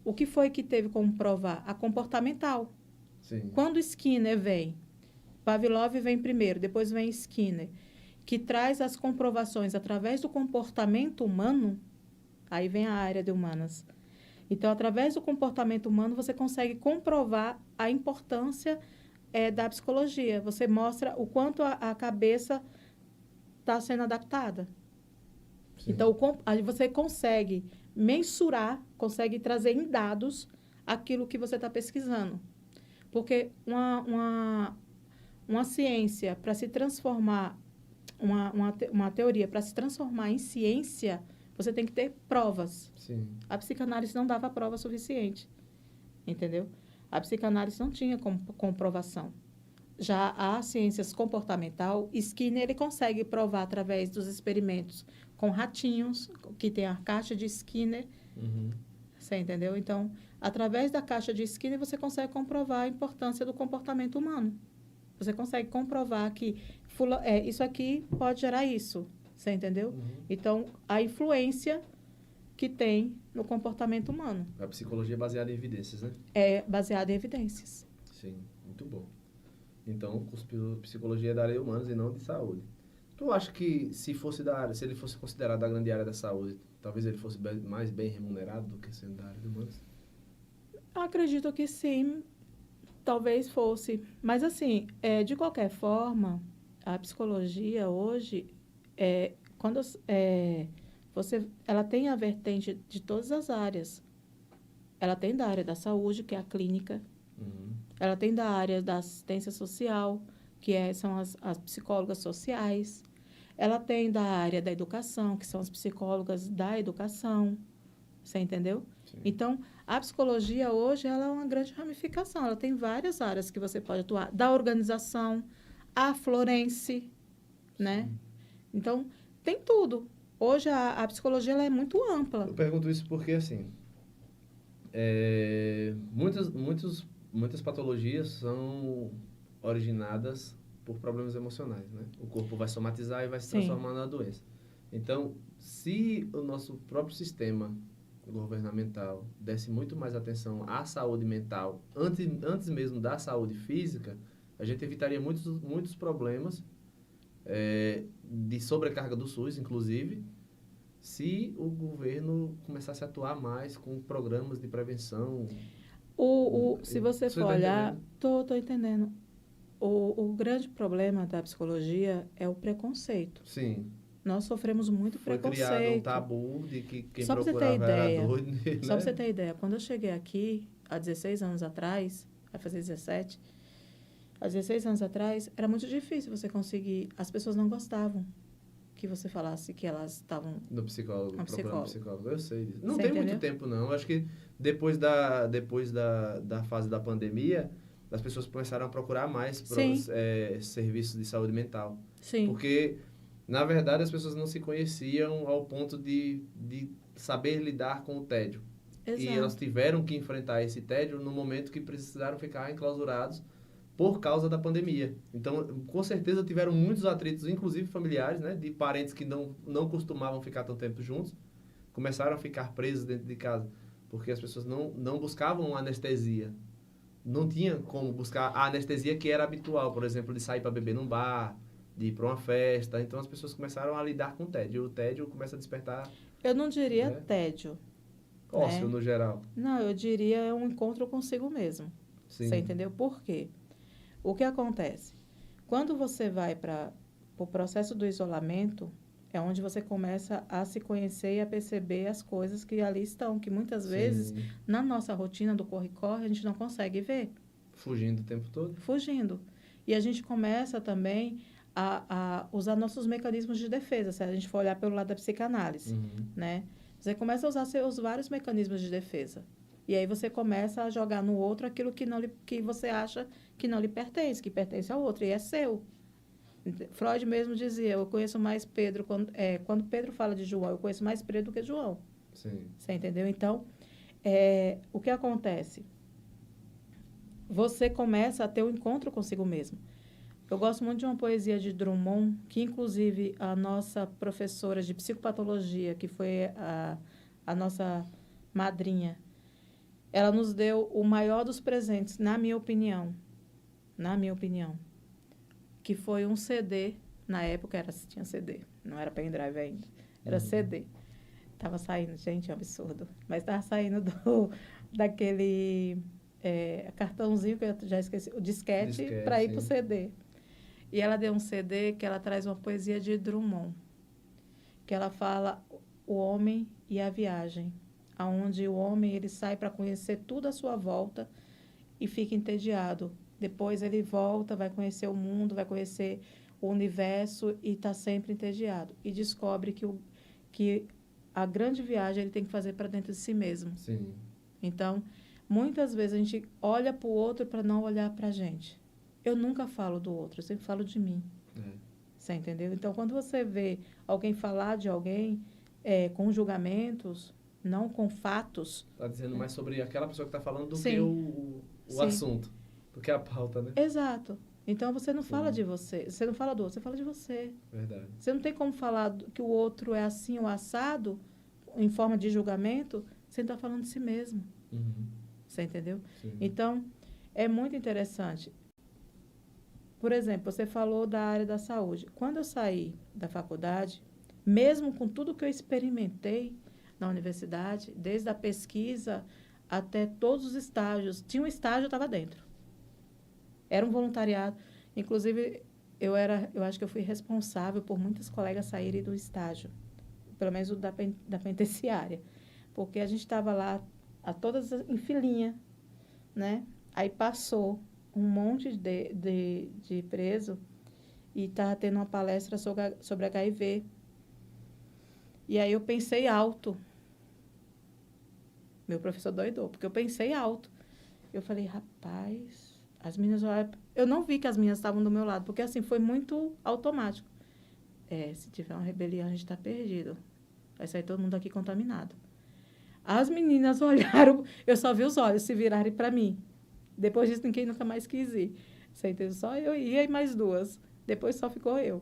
O que foi que teve como provar? A comportamental. Sim. Quando Skinner vem, Pavlov vem primeiro, depois vem Skinner, que traz as comprovações através do comportamento humano, aí vem a área de humanas. Então, através do comportamento humano, você consegue comprovar a importância da psicologia. Você mostra o quanto a cabeça está sendo adaptada. Sim. Então, você consegue mensurar, consegue trazer em dados aquilo que você está pesquisando. Porque uma ciência, para se transformar, uma teoria, para se transformar em ciência, você tem que ter provas. Sim. A psicanálise não dava prova suficiente, entendeu? A psicanálise não tinha comprovação. Já a ciências comportamental, Skinner ele consegue provar através dos experimentos com ratinhos, que tem a caixa de Skinner. Uhum. Você entendeu? Então, através da caixa de Skinner, você consegue comprovar a importância do comportamento humano. Você consegue comprovar que isso aqui pode gerar isso. Você entendeu? Uhum. Então, a influência que tem no comportamento humano. A psicologia é baseada em evidências, né? É baseada em evidências. Sim, muito bom. Então, o curso de psicologia é da área de humanas e não de saúde. Tu acha que se ele fosse considerado da grande área da saúde, talvez ele fosse mais bem remunerado do que sendo da área de humanas? Acredito que sim, talvez fosse. Mas, assim, de qualquer forma, a psicologia hoje, ela tem a vertente de todas as áreas. Ela tem da área da saúde, que é a clínica. Uhum. Ela tem da área da assistência social, são as psicólogas sociais. Ela tem da área da educação, que são as psicólogas da educação. Você entendeu? Sim. Então, a psicologia hoje ela é uma grande ramificação. Ela tem várias áreas que você pode atuar. Da organização, a Florence, né? Então, tem tudo. Hoje, a psicologia ela é muito ampla. Eu pergunto isso porque, assim, muitas patologias são originadas por problemas emocionais, né? O corpo vai somatizar e vai se transformar na doença. Então, se o nosso próprio sistema governamental desse muito mais atenção à saúde mental antes mesmo da saúde física, a gente evitaria muitos problemas de sobrecarga do SUS, inclusive, se o governo começasse a atuar mais com programas de prevenção. Se você for olhar, estou entendendo. O grande problema da psicologia é o preconceito. Sim. Nós sofremos muito preconceito. Foi criado um tabu de que quem Só procurava era doido. Né? Só para você ter ideia, quando eu cheguei aqui, há 16 anos atrás, vai fazer 17, há 16 anos atrás, era muito difícil você conseguir, as pessoas não gostavam que você falasse que elas estavam... No psicólogo, procurando psicólogo. Eu sei disso. Não você tem entendeu? muito tempo, não. Eu acho que depois da fase da pandemia, as pessoas começaram a procurar mais serviços de saúde mental. Sim. Porque, na verdade, as pessoas não se conheciam ao ponto de saber lidar com o tédio. Exato. E elas tiveram que enfrentar esse tédio no momento que precisaram ficar enclausurados por causa da pandemia. Então, com certeza, tiveram muitos atritos, inclusive familiares, né, de parentes que não costumavam ficar tanto tempo juntos, começaram a ficar presos dentro de casa, porque as pessoas não buscavam anestesia. Não tinha como buscar a anestesia que era habitual, por exemplo, de sair para beber num bar, de ir para uma festa. Então, as pessoas começaram a lidar com o tédio. O tédio começa a despertar... Eu não diria tédio. Ócio, no geral. Não, eu diria é um encontro consigo mesmo. Sim. Você entendeu? Por quê? O que acontece? Quando você vai para o processo do isolamento, é onde você começa a se conhecer e a perceber as coisas que ali estão, que muitas vezes, Sim. na nossa rotina do corre-corre, a gente não consegue ver. Fugindo o tempo todo. Fugindo. E a gente começa também a usar nossos mecanismos de defesa, se a gente for olhar pelo lado da psicanálise, né? Você começa a usar seus vários mecanismos de defesa. E aí você começa a jogar no outro aquilo que você acha que não lhe pertence, que pertence ao outro, e é seu. Freud mesmo dizia, eu conheço mais Pedro, quando Pedro fala de João, eu conheço mais Pedro do que João. Sim. Você entendeu? Então, o que acontece? Você começa a ter um encontro consigo mesmo. Eu gosto muito de uma poesia de Drummond, que inclusive a nossa professora de psicopatologia, que foi a nossa madrinha, ela nos deu o maior dos presentes, na minha opinião, que foi um CD, na época tinha CD, não era pendrive ainda, era CD. Estava saindo, gente, é um absurdo, mas estava saindo daquele cartãozinho, que eu já esqueci, o disquete para ir para o CD. E ela deu um CD que ela traz uma poesia de Drummond, que ela fala o homem e a viagem, aonde o homem ele sai para conhecer tudo à sua volta e fica entediado. Depois ele volta, vai conhecer o mundo, vai conhecer o universo e está sempre entediado. E descobre que a grande viagem ele tem que fazer para dentro de si mesmo. Sim. Então, muitas vezes a gente olha para o outro para não olhar para a gente. Eu nunca falo do outro, eu sempre falo de mim. Você entendeu? Então, quando você vê alguém falar de alguém com julgamentos, não com fatos... Está dizendo mais sobre aquela pessoa que está falando do Sim. que o assunto, do que a pauta, né? Exato. Então, você não fala de você, você não fala do outro, você fala de você. Verdade. Você não tem como falar que o outro é assim ou assado, em forma de julgamento, você está falando de si mesmo. Você entendeu? Sim. Então, é muito interessante. Por exemplo, você falou da área da saúde. Quando eu saí da faculdade, mesmo com tudo que eu experimentei na universidade, desde a pesquisa até todos os estágios, tinha um estágio, eu estava dentro. Era um voluntariado. Inclusive, eu acho que eu fui responsável por muitas colegas saírem do estágio, pelo menos da penitenciária, porque a gente estava lá todas em filinha, né? Aí passou um monte de preso e estava tendo uma palestra sobre HIV. E aí eu pensei alto. Meu professor doidou, porque eu pensei alto. Eu falei, rapaz, as meninas olharam... Eu não vi que as meninas estavam do meu lado, porque assim, foi muito automático. Se tiver uma rebelião, a gente está perdido. Vai sair todo mundo aqui contaminado. As meninas olharam, eu só vi os olhos se virarem para mim. Depois disso, ninguém nunca mais quis ir. Você entendeu? Só eu ia e mais duas. Depois só ficou eu.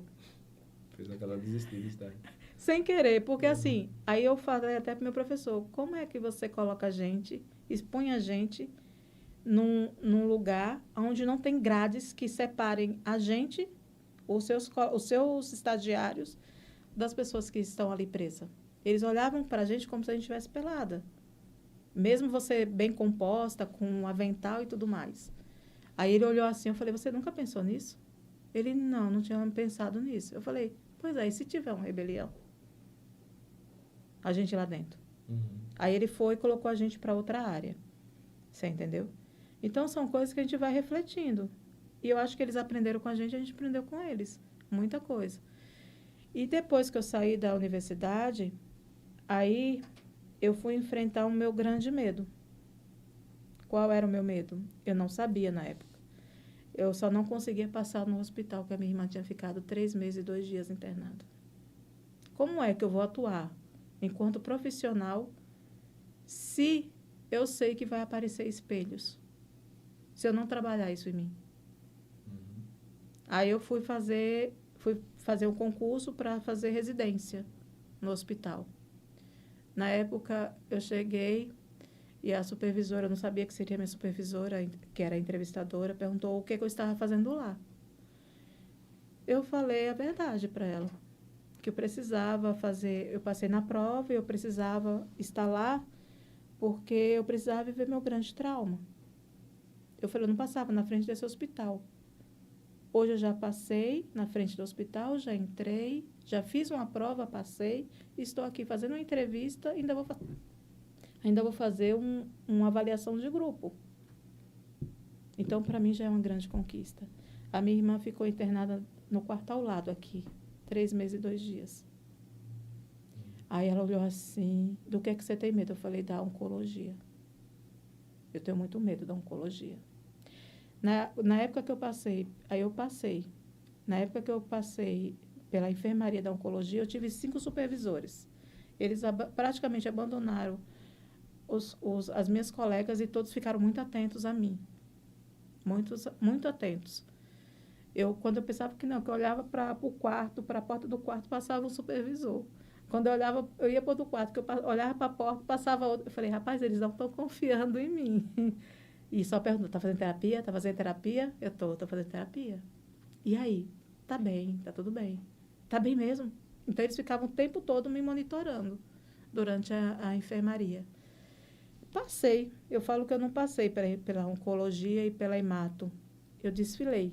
Fez aquela desistida, tá? Sem querer, porque assim, aí eu falei até pro meu professor, como é que você coloca a gente, expõe a gente num lugar onde não tem grades que separem a gente, os seus estagiários, das pessoas que estão ali presas. Eles olhavam para a gente como se a gente estivesse pelada. Mesmo você bem composta, com um avental e tudo mais. Aí ele olhou assim, eu falei, você nunca pensou nisso? Ele, não tinha pensado nisso. Eu falei, pois é, e se tiver uma rebelião? A gente lá dentro. Aí ele foi e colocou a gente para outra área. Você entendeu? Então, são coisas que a gente vai refletindo. E eu acho que eles aprenderam com a gente aprendeu com eles. Muita coisa. E depois que eu saí da universidade, aí eu fui enfrentar o meu grande medo. Qual era o meu medo? Eu não sabia na época. Eu só não conseguia passar no hospital, porque a minha irmã tinha ficado 3 meses e 2 dias internada. Como é que eu vou atuar enquanto profissional se eu sei que vai aparecer espelhos? Se eu não trabalhar isso em mim. Aí eu fui fazer um concurso para fazer residência no hospital. Na época, eu cheguei e a supervisora, eu não sabia que seria minha supervisora, que era a entrevistadora, perguntou o que eu estava fazendo lá. Eu falei a verdade para ela, que eu precisava fazer, eu passei na prova e eu precisava estar lá porque eu precisava viver meu grande trauma. Eu falei, eu não passava na frente desse hospital. Hoje eu já passei na frente do hospital, já entrei, já fiz uma prova, passei, estou aqui fazendo uma entrevista, ainda vou fazer uma avaliação de grupo. Então, para mim, já é uma grande conquista. A minha irmã ficou internada no quarto ao lado aqui, 3 meses e 2 dias. Aí ela olhou assim, do que é que você tem medo? Eu falei, da oncologia. Eu tenho muito medo da oncologia. Na época que eu passei, na época que eu passei pela enfermaria da oncologia, eu tive 5 supervisores. Eles praticamente abandonaram as minhas colegas e todos ficaram muito atentos a mim. Muito atentos. Quando eu pensava que não, que eu olhava para o quarto, para a porta do quarto, passava um supervisor. Quando eu ia para outro quarto, que eu olhava para a porta, passava outro. Eu falei, rapaz, eles não estão confiando em mim. E só perguntou, tá fazendo terapia? Tá fazendo terapia? Eu tô fazendo terapia. E aí? Tá bem, tá tudo bem. Tá bem mesmo? Então, eles ficavam o tempo todo me monitorando durante a enfermaria. Passei. Eu falo que eu não passei pela oncologia e pela hemato. Eu desfilei.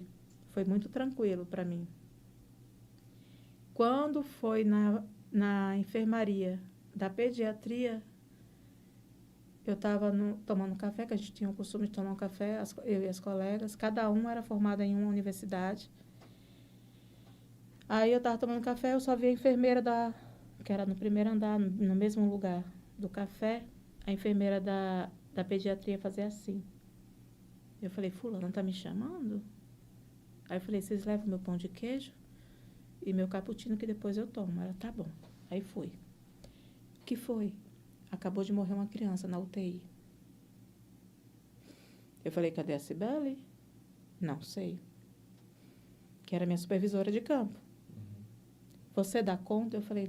Foi muito tranquilo para mim. Quando foi na enfermaria da pediatria, eu estava tomando café, que a gente tinha o costume de tomar um café, eu e as colegas. Cada um era formado em uma universidade. Aí eu estava tomando café, eu só vi a enfermeira que era no primeiro andar, no mesmo lugar do café, a enfermeira da pediatria fazer assim. Eu falei, fulano, tá me chamando? Aí eu falei, vocês levam meu pão de queijo e meu cappuccino que depois eu tomo. Ela, tá bom. Aí fui. O que foi? Acabou de morrer uma criança na UTI. Eu falei, cadê a Cibele? Não sei. Que era minha supervisora de campo. Você dá conta? Eu falei,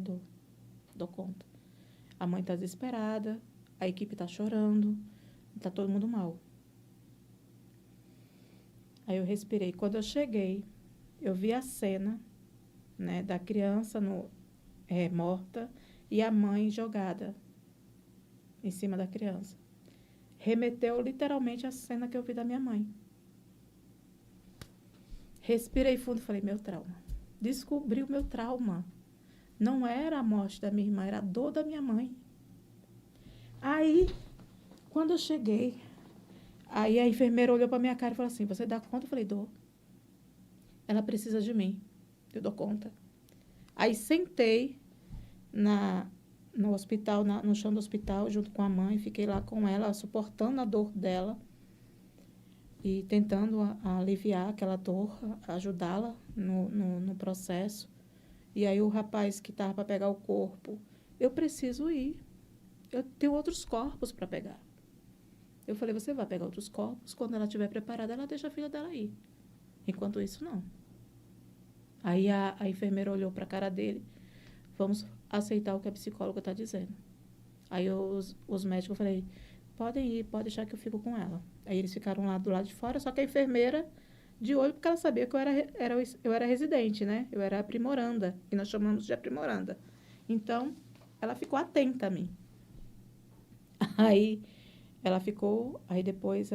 dou conta. A mãe está desesperada, a equipe está chorando, está todo mundo mal. Aí eu respirei. Quando eu cheguei, eu vi a cena, né, da criança morta e a mãe jogada em cima da criança. Remeteu literalmente a cena que eu vi da minha mãe. Respirei fundo e falei, meu trauma. Descobri o meu trauma. Não era a morte da minha irmã, era a dor da minha mãe. Aí, quando eu cheguei, aí a enfermeira olhou para minha cara e falou assim, você dá conta? Eu falei, dou. Ela precisa de mim. Eu dou conta. Aí sentei no hospital, no chão do hospital, junto com a mãe, fiquei lá com ela, suportando a dor dela e tentando aliviar aquela dor, ajudá-la no processo. E aí o rapaz que estava para pegar o corpo, eu preciso ir, eu tenho outros corpos para pegar. Eu falei, você vai pegar outros corpos, quando ela estiver preparada, ela deixa a filha dela ir. Enquanto isso, não. Aí a enfermeira olhou para a cara dele, vamos aceitar o que a psicóloga está dizendo. Aí os médicos, eu falei, podem ir, pode deixar que eu fico com ela. Aí eles ficaram lá do lado de fora, só que a enfermeira de olho, porque ela sabia que eu era residente, né? Eu era aprimoranda, e nós chamamos de aprimoranda. Então, ela ficou atenta a mim. Aí, ela ficou, aí depois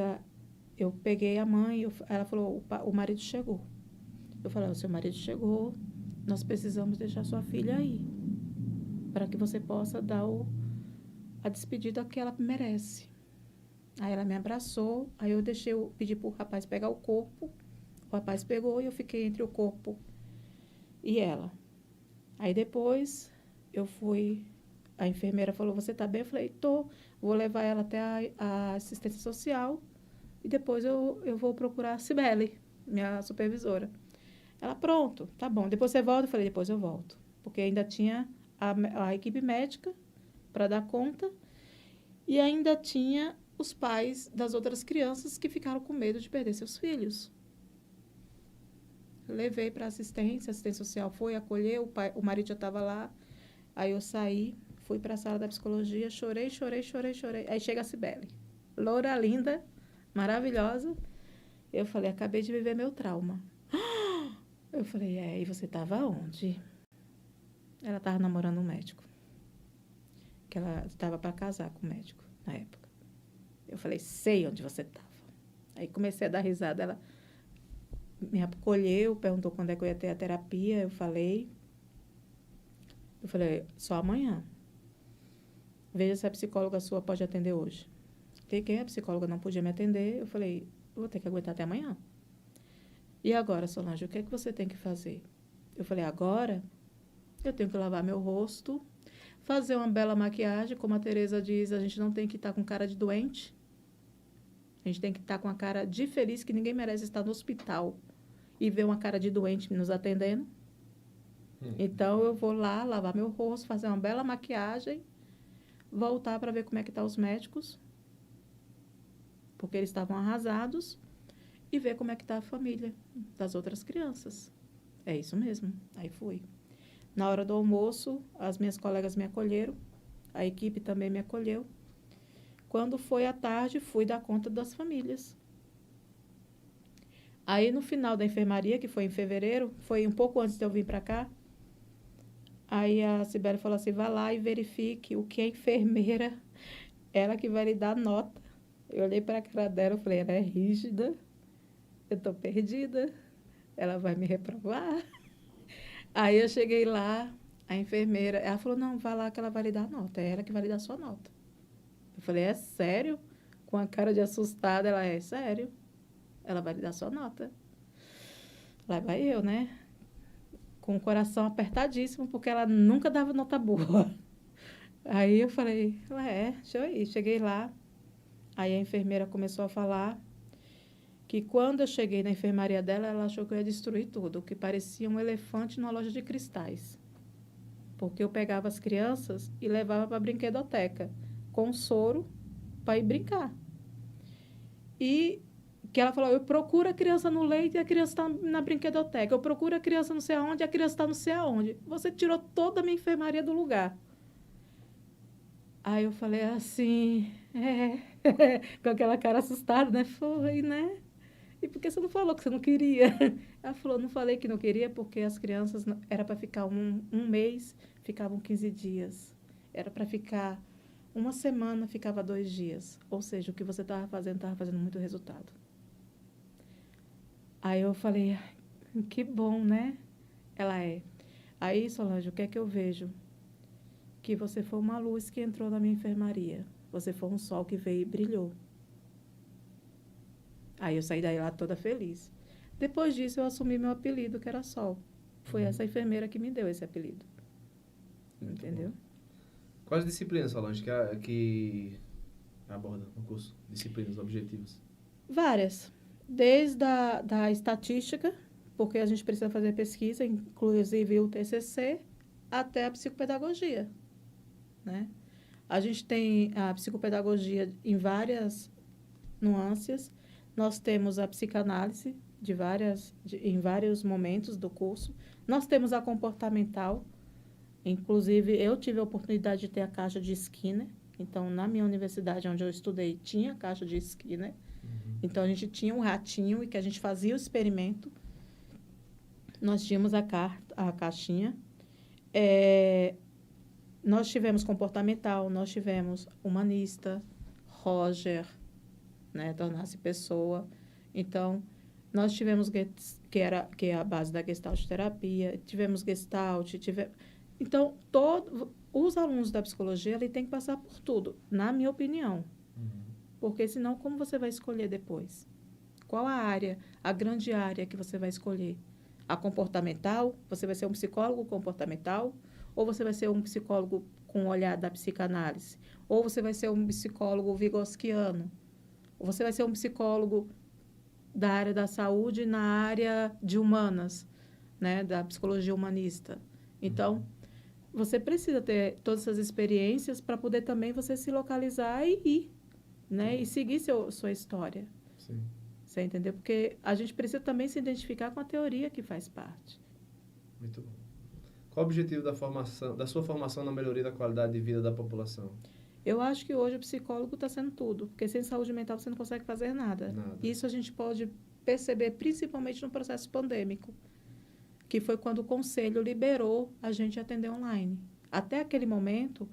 eu peguei a mãe, ela falou, o marido chegou. Eu falei, o seu marido chegou, nós precisamos deixar sua filha aí, para que você possa dar a despedida que ela merece. Aí ela me abraçou, aí eu pedi para o rapaz pegar o corpo, o rapaz pegou e eu fiquei entre o corpo e ela. Aí depois a enfermeira falou, você tá bem? Eu falei, tô, vou levar ela até a assistência social e depois eu vou procurar a Cibele, minha supervisora. Ela, pronto, tá bom, depois você volta? Eu falei, depois eu volto, porque ainda tinha a equipe médica para dar conta e ainda tinha os pais das outras crianças que ficaram com medo de perder seus filhos. Levei para assistência social foi, acolheu, o marido já estava lá. Aí eu saí, fui para a sala da psicologia, chorei. Aí chega a Cibele, loura, linda, maravilhosa. Eu falei, acabei de viver meu trauma. Eu falei, e você estava onde? Ela estava namorando um médico. Que ela estava para casar com o médico. na época. Eu falei, sei onde você estava. Aí comecei a dar risada, ela me acolheu, perguntou quando é que eu ia ter a terapia, eu falei, só amanhã. Veja se a psicóloga sua pode atender hoje. Liguei, a psicóloga não podia me atender, eu falei, vou ter que aguentar até amanhã. E agora, Solange, o que é que você tem que fazer? Eu falei, agora eu tenho que lavar meu rosto, fazer uma bela maquiagem, como a Tereza diz, a gente não tem que estar com cara de doente, a gente tem que estar com a cara de feliz, que ninguém merece estar no hospital e ver uma cara de doente nos atendendo. Então, eu vou lá, lavar meu rosto, fazer uma bela maquiagem, voltar para ver como é que estão os médicos, porque eles estavam arrasados, e ver como é que está a família das outras crianças. É isso mesmo. Aí fui. Na hora do almoço, as minhas colegas me acolheram, a equipe também me acolheu. Quando foi à tarde, fui dar conta das famílias. Aí, no final da enfermaria, que foi em fevereiro, foi um pouco antes de eu vir para cá, aí a Cibele falou assim, vá lá e verifique o que a enfermeira, ela que vai lhe dar nota. Eu olhei para a cara dela e falei, ela é rígida, eu estou perdida, ela vai me reprovar. Aí eu cheguei lá, a enfermeira, ela falou, não, vá lá que ela vai lhe dar nota, é ela que vai lhe dar sua nota. Eu falei, é sério? Com a cara de assustada, ela, é sério, ela vai lhe dar sua nota. Lá vai eu, né? Com o coração apertadíssimo, porque ela nunca dava nota boa. Aí eu falei, deixa eu ir. Cheguei lá, aí a enfermeira começou a falar que quando eu cheguei na enfermaria dela, ela achou que eu ia destruir tudo, que parecia um elefante numa loja de cristais. Porque eu pegava as crianças e levava para a brinquedoteca, com soro, para ir brincar. E que ela falou, eu procuro a criança no leite e a criança está na brinquedoteca. Eu procuro a criança não sei aonde e a criança está não sei aonde. Você tirou toda a minha enfermaria do lugar. Aí eu falei assim, com aquela cara assustada, né? Foi, né? E por que você não falou que você não queria? Ela falou, não falei que não queria porque as crianças, era para ficar um mês, ficavam 15 dias. Era para ficar uma semana, ficava 2 dias. Ou seja, o que você estava fazendo muito resultado. Aí eu falei, que bom, né? Ela é. Aí, Solange, o que é que eu vejo? Que você foi uma luz que entrou na minha enfermaria. Você foi um sol que veio e brilhou. Aí eu saí daí lá toda feliz. Depois disso, eu assumi meu apelido, que era Sol. Foi essa enfermeira que me deu esse apelido. Muito entendeu? Bom. Quais disciplinas, Solange, que aborda no curso? Disciplinas, objetivos? Várias. Desde da estatística, porque a gente precisa fazer pesquisa, inclusive o TCC, até a psicopedagogia, né? A gente tem a psicopedagogia em várias nuances. Nós temos a psicanálise em vários momentos do curso. Nós temos a comportamental. Inclusive, eu tive a oportunidade de ter a caixa de Skinner. Então, na minha universidade, onde eu estudei, tinha a caixa de Skinner. Então, a gente tinha um ratinho e que a gente fazia o experimento. Nós tínhamos a caixinha. Nós tivemos comportamental, nós tivemos humanista, Roger, né, tornar-se pessoa. Então, nós tivemos que é a base da Gestalt terapia, tivemos Gestalt, então os alunos da psicologia ele tem que passar por tudo, na minha opinião. Porque senão como você vai escolher depois? Qual a área, a grande área que você vai escolher? A comportamental? Você vai ser um psicólogo comportamental? Ou você vai ser um psicólogo com o olhar da psicanálise? Ou você vai ser um psicólogo vygotsiano? Ou você vai ser um psicólogo da área da saúde na área de humanas, né? Da psicologia humanista. Então, você precisa ter todas essas experiências para poder também você se localizar e ir, né? E seguir sua história. Sim. Você entendeu? Porque a gente precisa também se identificar com a teoria que faz parte. Muito bom. Qual o objetivo da sua formação na melhoria da qualidade de vida da população? Eu acho que hoje o psicólogo está sendo tudo, porque sem saúde mental você não consegue fazer nada. Isso a gente pode perceber principalmente no processo pandêmico, que foi quando o conselho liberou a gente atender online. Até aquele momento,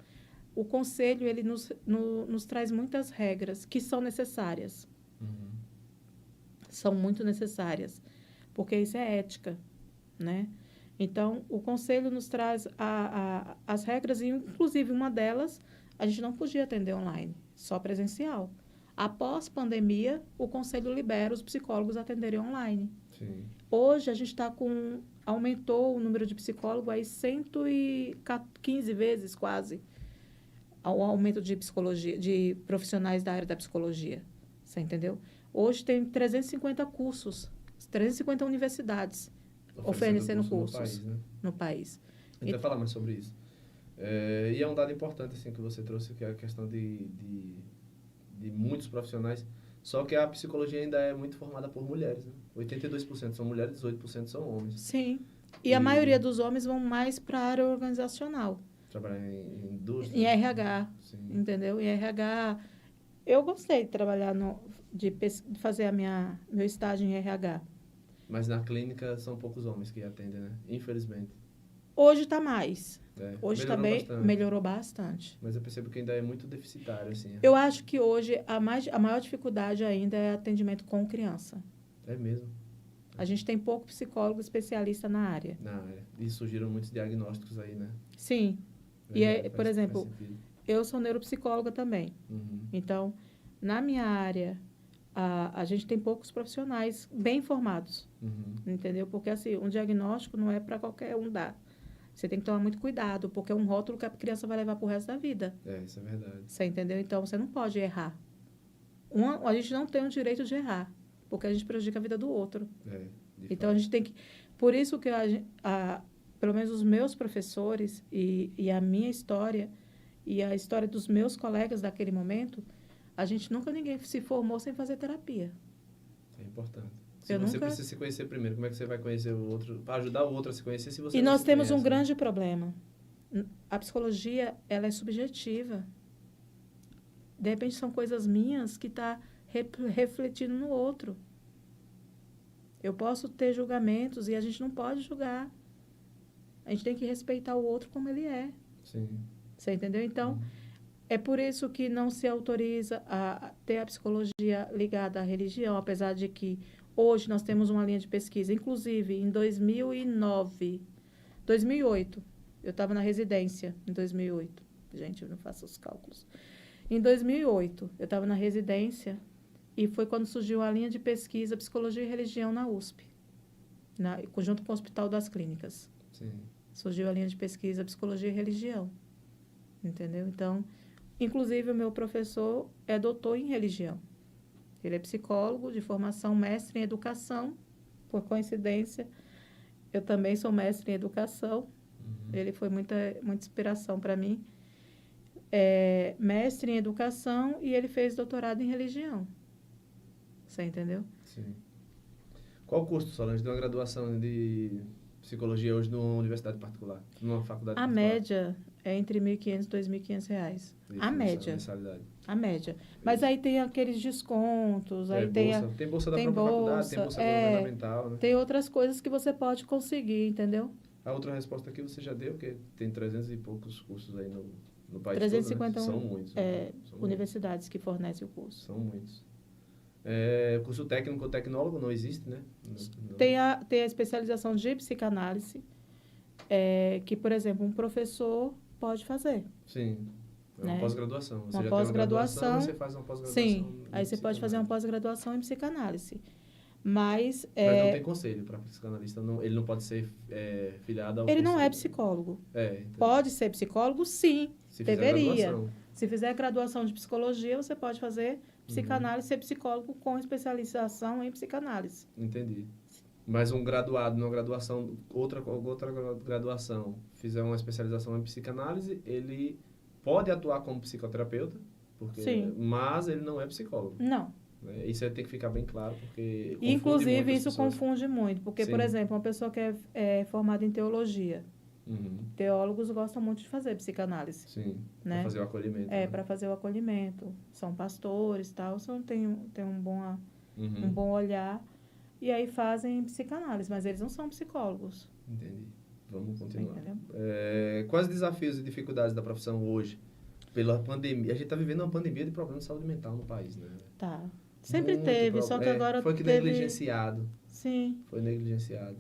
o conselho, ele nos traz muitas regras que são necessárias. São muito necessárias, porque isso é ética, né? Então, o conselho nos traz as regras, e inclusive uma delas, a gente não podia atender online, só presencial. Após pandemia, o conselho libera os psicólogos a atenderem online. Sim. Hoje, a gente está aumentou o número de psicólogos aí 115 vezes, quase, ao aumento de psicologia, de profissionais da área da psicologia. Você entendeu? Hoje tem 350 cursos, 350 universidades oferecendo cursos no país. A gente vai falar mais sobre isso. E é um dado importante assim, que você trouxe, que é a questão de muitos profissionais. Só que a psicologia ainda é muito formada por mulheres. Né? 82% são mulheres, 18% são homens. Sim. E a maioria dos homens vão mais para a área organizacional. Trabalhar em indústria. Em RH. Sim. Entendeu? Em RH. Eu gostei de trabalhar, de fazer meu estágio em RH. Mas na clínica são poucos homens que atendem, né? Infelizmente. Hoje está mais. Hoje também melhorou bastante. Mas eu percebo que ainda é muito deficitário, assim. Eu acho que hoje a maior dificuldade ainda é atendimento com criança. É mesmo? A gente tem pouco psicólogo especialista na área. E surgiram muitos diagnósticos aí, né? Sim. Por exemplo, eu sou neuropsicóloga também. Então, na minha área, a gente tem poucos profissionais bem formados. Entendeu? Porque, assim, um diagnóstico não é para qualquer um dar. Você tem que tomar muito cuidado, porque é um rótulo que a criança vai levar pro resto da vida. Isso é verdade. Você entendeu? Então, você não pode errar. A gente não tem o direito de errar, porque a gente prejudica a vida do outro. Então, a gente tem que... Por isso que, pelo menos os meus professores e a minha história e a história dos meus colegas daquele momento, ninguém se formou sem fazer terapia. É importante. Você precisa se conhecer primeiro, como é que você vai conhecer o outro? Para ajudar o outro a se conhecer, se você E não nós se temos conhece, um grande problema. A psicologia, ela é subjetiva. De repente, são coisas minhas que estão refletindo no outro. Eu posso ter julgamentos e a gente não pode julgar. A gente tem que respeitar o outro como ele é. Sim. Você entendeu? Então, é por isso que não se autoriza a ter a psicologia ligada à religião, apesar de que hoje nós temos uma linha de pesquisa. Inclusive, em 2008, eu estava na residência, em 2008. Gente, eu não faço os cálculos. Em 2008, eu estava na residência e foi quando surgiu a linha de pesquisa Psicologia e Religião na USP, junto com o Hospital das Clínicas. Sim. Surgiu a linha de pesquisa Psicologia e Religião. Entendeu? Então, inclusive, o meu professor é doutor em religião. Ele é psicólogo de formação, mestre em educação. Por coincidência, eu também sou mestre em educação. Ele foi muita inspiração para mim. Mestre em educação e ele fez doutorado em religião. Você entendeu? Sim. Qual o custo, Solange, de uma graduação de psicologia hoje numa universidade particular, numa faculdade particular? A média é entre R$ 1.500 e R$ 2.500. A média. A média. Mas aí tem aqueles descontos, aí tem bolsa da própria faculdade, tem bolsa governamental, né? Tem outras coisas que você pode conseguir, entendeu? A outra resposta aqui você já deu, que tem 300 e poucos cursos aí no país 350 todo, né? São muitos. São universidades que fornecem o curso. São muitos. Curso técnico ou tecnólogo não existe, né? Tem a especialização de psicanálise, que, por exemplo, um professor pode fazer. Sim. Uma pós-graduação. Uma pós-graduação. Você faz uma pós-graduação. Sim. Aí você pode fazer uma pós-graduação em psicanálise. Mas não tem conselho para psicanalista. Ele não pode ser filiado ao Ele conselho. não é psicólogo. Então. Pode ser psicólogo, sim. Se deveria. Se fizer graduação de psicologia, você pode fazer psicanálise, ser psicólogo com especialização em psicanálise. Entendi. Mas um graduado numa graduação, outra graduação, fizer uma especialização em psicanálise, ele pode atuar como psicoterapeuta, Sim. Mas ele não é psicólogo. Não. Isso tem que ficar bem claro, porque inclusive isso confunde muito, porque, por exemplo, uma pessoa que é formada em teologia, teólogos gostam muito de fazer psicanálise. Sim, né? Para fazer o acolhimento. Para fazer o acolhimento. São pastores e tal, tem um bom olhar, e aí fazem psicanálise, mas eles não são psicólogos. Entendi. Vamos continuar. Quais desafios e dificuldades da profissão hoje pela pandemia. A gente está vivendo uma pandemia de problemas de saúde mental no país, né? Tá. Sempre Muito teve, só que agora foi que teve... negligenciado. Sim. Foi negligenciado.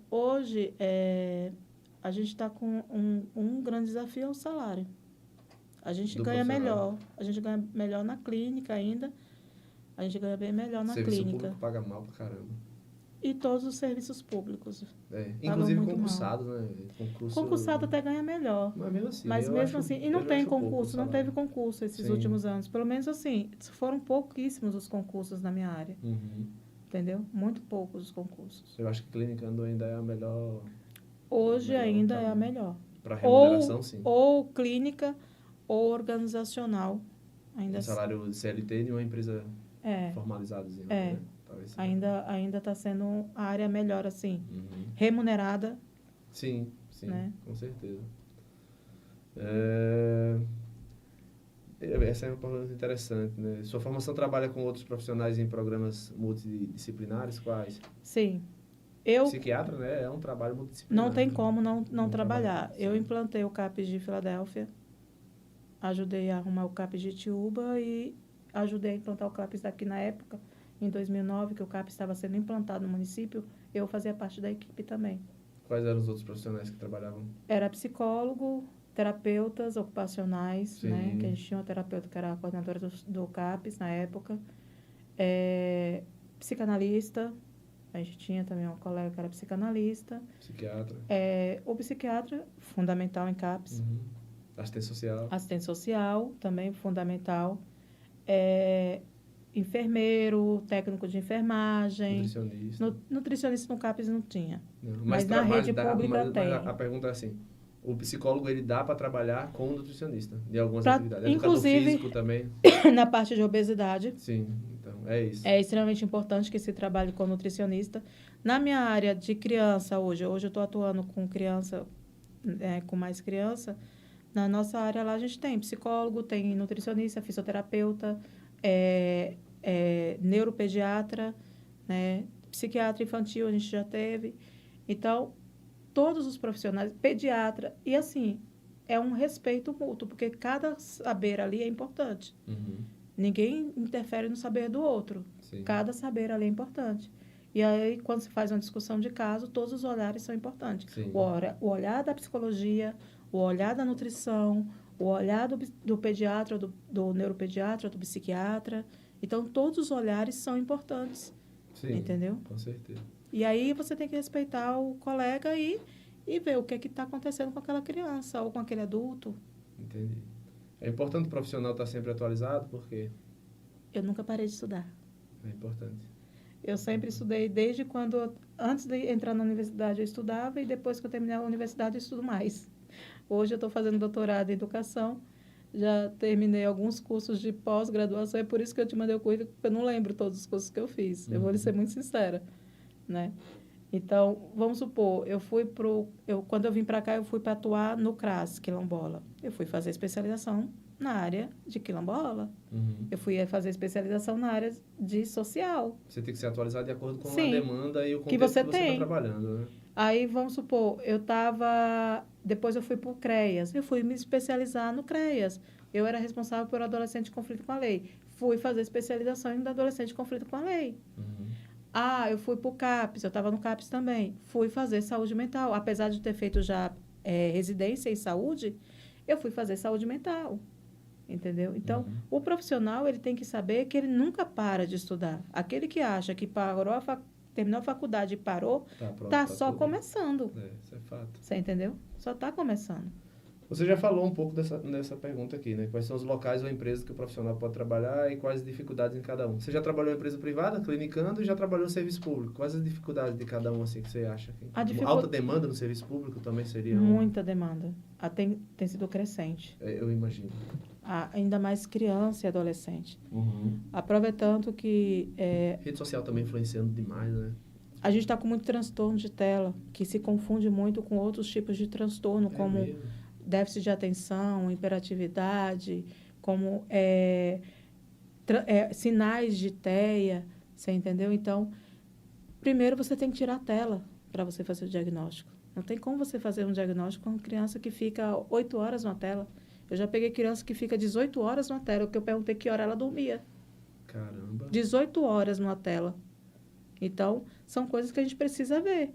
Hoje, a gente está com um grande desafio, é o salário. A gente ganha melhor. A gente ganha melhor na clínica ainda. A gente ganha bem melhor na Serviço clínica. público paga mal pra caramba. E todos os serviços públicos. Inclusive concursado, né? Concursado até ganha melhor. Mas mesmo assim. E não tem concurso, não teve concurso esses últimos anos. Pelo menos assim, foram pouquíssimos os concursos na minha área. Uhum. Entendeu? Muito poucos os concursos. Eu acho que clinicando ainda é a melhor. Hoje ainda é a melhor. Para remuneração, sim. Ou clínica ou organizacional. Ainda salário de CLT de uma empresa formalizada. Né? Ainda está sendo a área melhor, assim. Remunerada. Sim, né? Com certeza. Essa é uma pergunta interessante, né? Sua formação trabalha com outros profissionais em programas multidisciplinares? Quais? Sim. Psiquiatra, né? É um trabalho multidisciplinar. Não tem como não trabalhar. Eu implantei o CAPS de Filadélfia, ajudei a arrumar o CAPS de Itiúba e ajudei a implantar o CAPS daqui na época, em 2009, que o CAPS estava sendo implantado no município, eu fazia parte da equipe também. Quais eram os outros profissionais que trabalhavam? Era psicólogo, terapeutas ocupacionais, né? Que a gente tinha uma terapeuta que era a coordenadora do CAPS na época. Psicanalista, a gente tinha também uma colega que era psicanalista. Psiquiatra. O psiquiatra, fundamental em CAPS. Assistente social. Assistente social, também fundamental. Enfermeiro, técnico de enfermagem. Nutricionista. Nutricionista no CAPS não tinha. Não, mas na rede pública tem. A pergunta é assim, o psicólogo, ele dá para trabalhar com o nutricionista, de algumas atividades. Inclusive, educador físico também. Na parte de obesidade. Sim, então, é isso. É extremamente importante que se trabalhe com nutricionista. Na minha área de criança hoje eu estou atuando com criança, com mais criança. Na nossa área lá a gente tem psicólogo, tem nutricionista, fisioterapeuta, neuropediatra, né? Psiquiatra infantil a gente já teve. Então, todos os profissionais, pediatra, e assim, é um respeito mútuo, porque cada saber ali é importante. Ninguém interfere no saber do outro. Sim. Cada saber ali é importante. E aí, quando se faz uma discussão de caso, todos os olhares são importantes. O olhar da psicologia, o olhar da nutrição, o olhar do pediatra, do neuropediatra, do psiquiatra. Então, todos os olhares são importantes. Sim, entendeu? Com certeza. E aí, você tem que respeitar o colega e ver o que está acontecendo com aquela criança ou com aquele adulto. Entendi. É importante o profissional estar sempre atualizado, porque... Eu nunca parei de estudar. É importante. Eu sempre estudei desde quando... Antes de entrar na universidade, eu estudava e depois que eu terminei a universidade, eu estudo mais. Hoje eu estou fazendo doutorado em educação, já terminei alguns cursos de pós-graduação, é por isso que eu te mandei o currículo, porque eu não lembro todos os cursos que eu fiz. Eu vou lhe ser muito sincera, né? Então, vamos supor, quando eu vim para cá, eu fui para atuar no CRAS, quilombola. Eu fui fazer especialização na área de quilombola. Eu fui fazer especialização na área de social. Você tem que se atualizar de acordo com a demanda e o contexto que você está trabalhando, né? Aí, vamos supor, depois eu fui para o CREAS. Eu fui me especializar no CREAS. Eu era responsável por adolescente em conflito com a lei. Fui fazer especialização em adolescente em conflito com a lei. Eu fui para o CAPS, eu estava no CAPS também. Fui fazer saúde mental. Apesar de ter feito já residência em saúde, eu fui fazer saúde mental. Entendeu? Então, o profissional, ele tem que saber que ele nunca para de estudar. Aquele que acha que terminou a faculdade e parou, está só começando. Isso é fato. Você entendeu? Só está começando. Você já falou um pouco dessa pergunta aqui, né? Quais são os locais ou empresas que o profissional pode trabalhar e quais as dificuldades em cada um? Você já trabalhou em empresa privada, clinicando, e já trabalhou em serviço público. Quais as dificuldades de cada um, assim, que você acha? Alta demanda no serviço público também seria? Muita demanda. Tem sido crescente. Eu imagino. Ainda mais criança e adolescente. A prova é tanto que... Rede social também influenciando demais, né? A gente está com muito transtorno de tela, que se confunde muito com outros tipos de transtorno, como... mesmo? Déficit de atenção, hiperatividade, como sinais de TEA, você entendeu? Então, primeiro você tem que tirar a tela para você fazer o diagnóstico. Não tem como você fazer um diagnóstico com uma criança que fica 8 horas na tela. Eu já peguei criança que fica 18 horas numa tela, porque eu perguntei que hora ela dormia. Caramba. 18 horas numa tela. Então, são coisas que a gente precisa ver.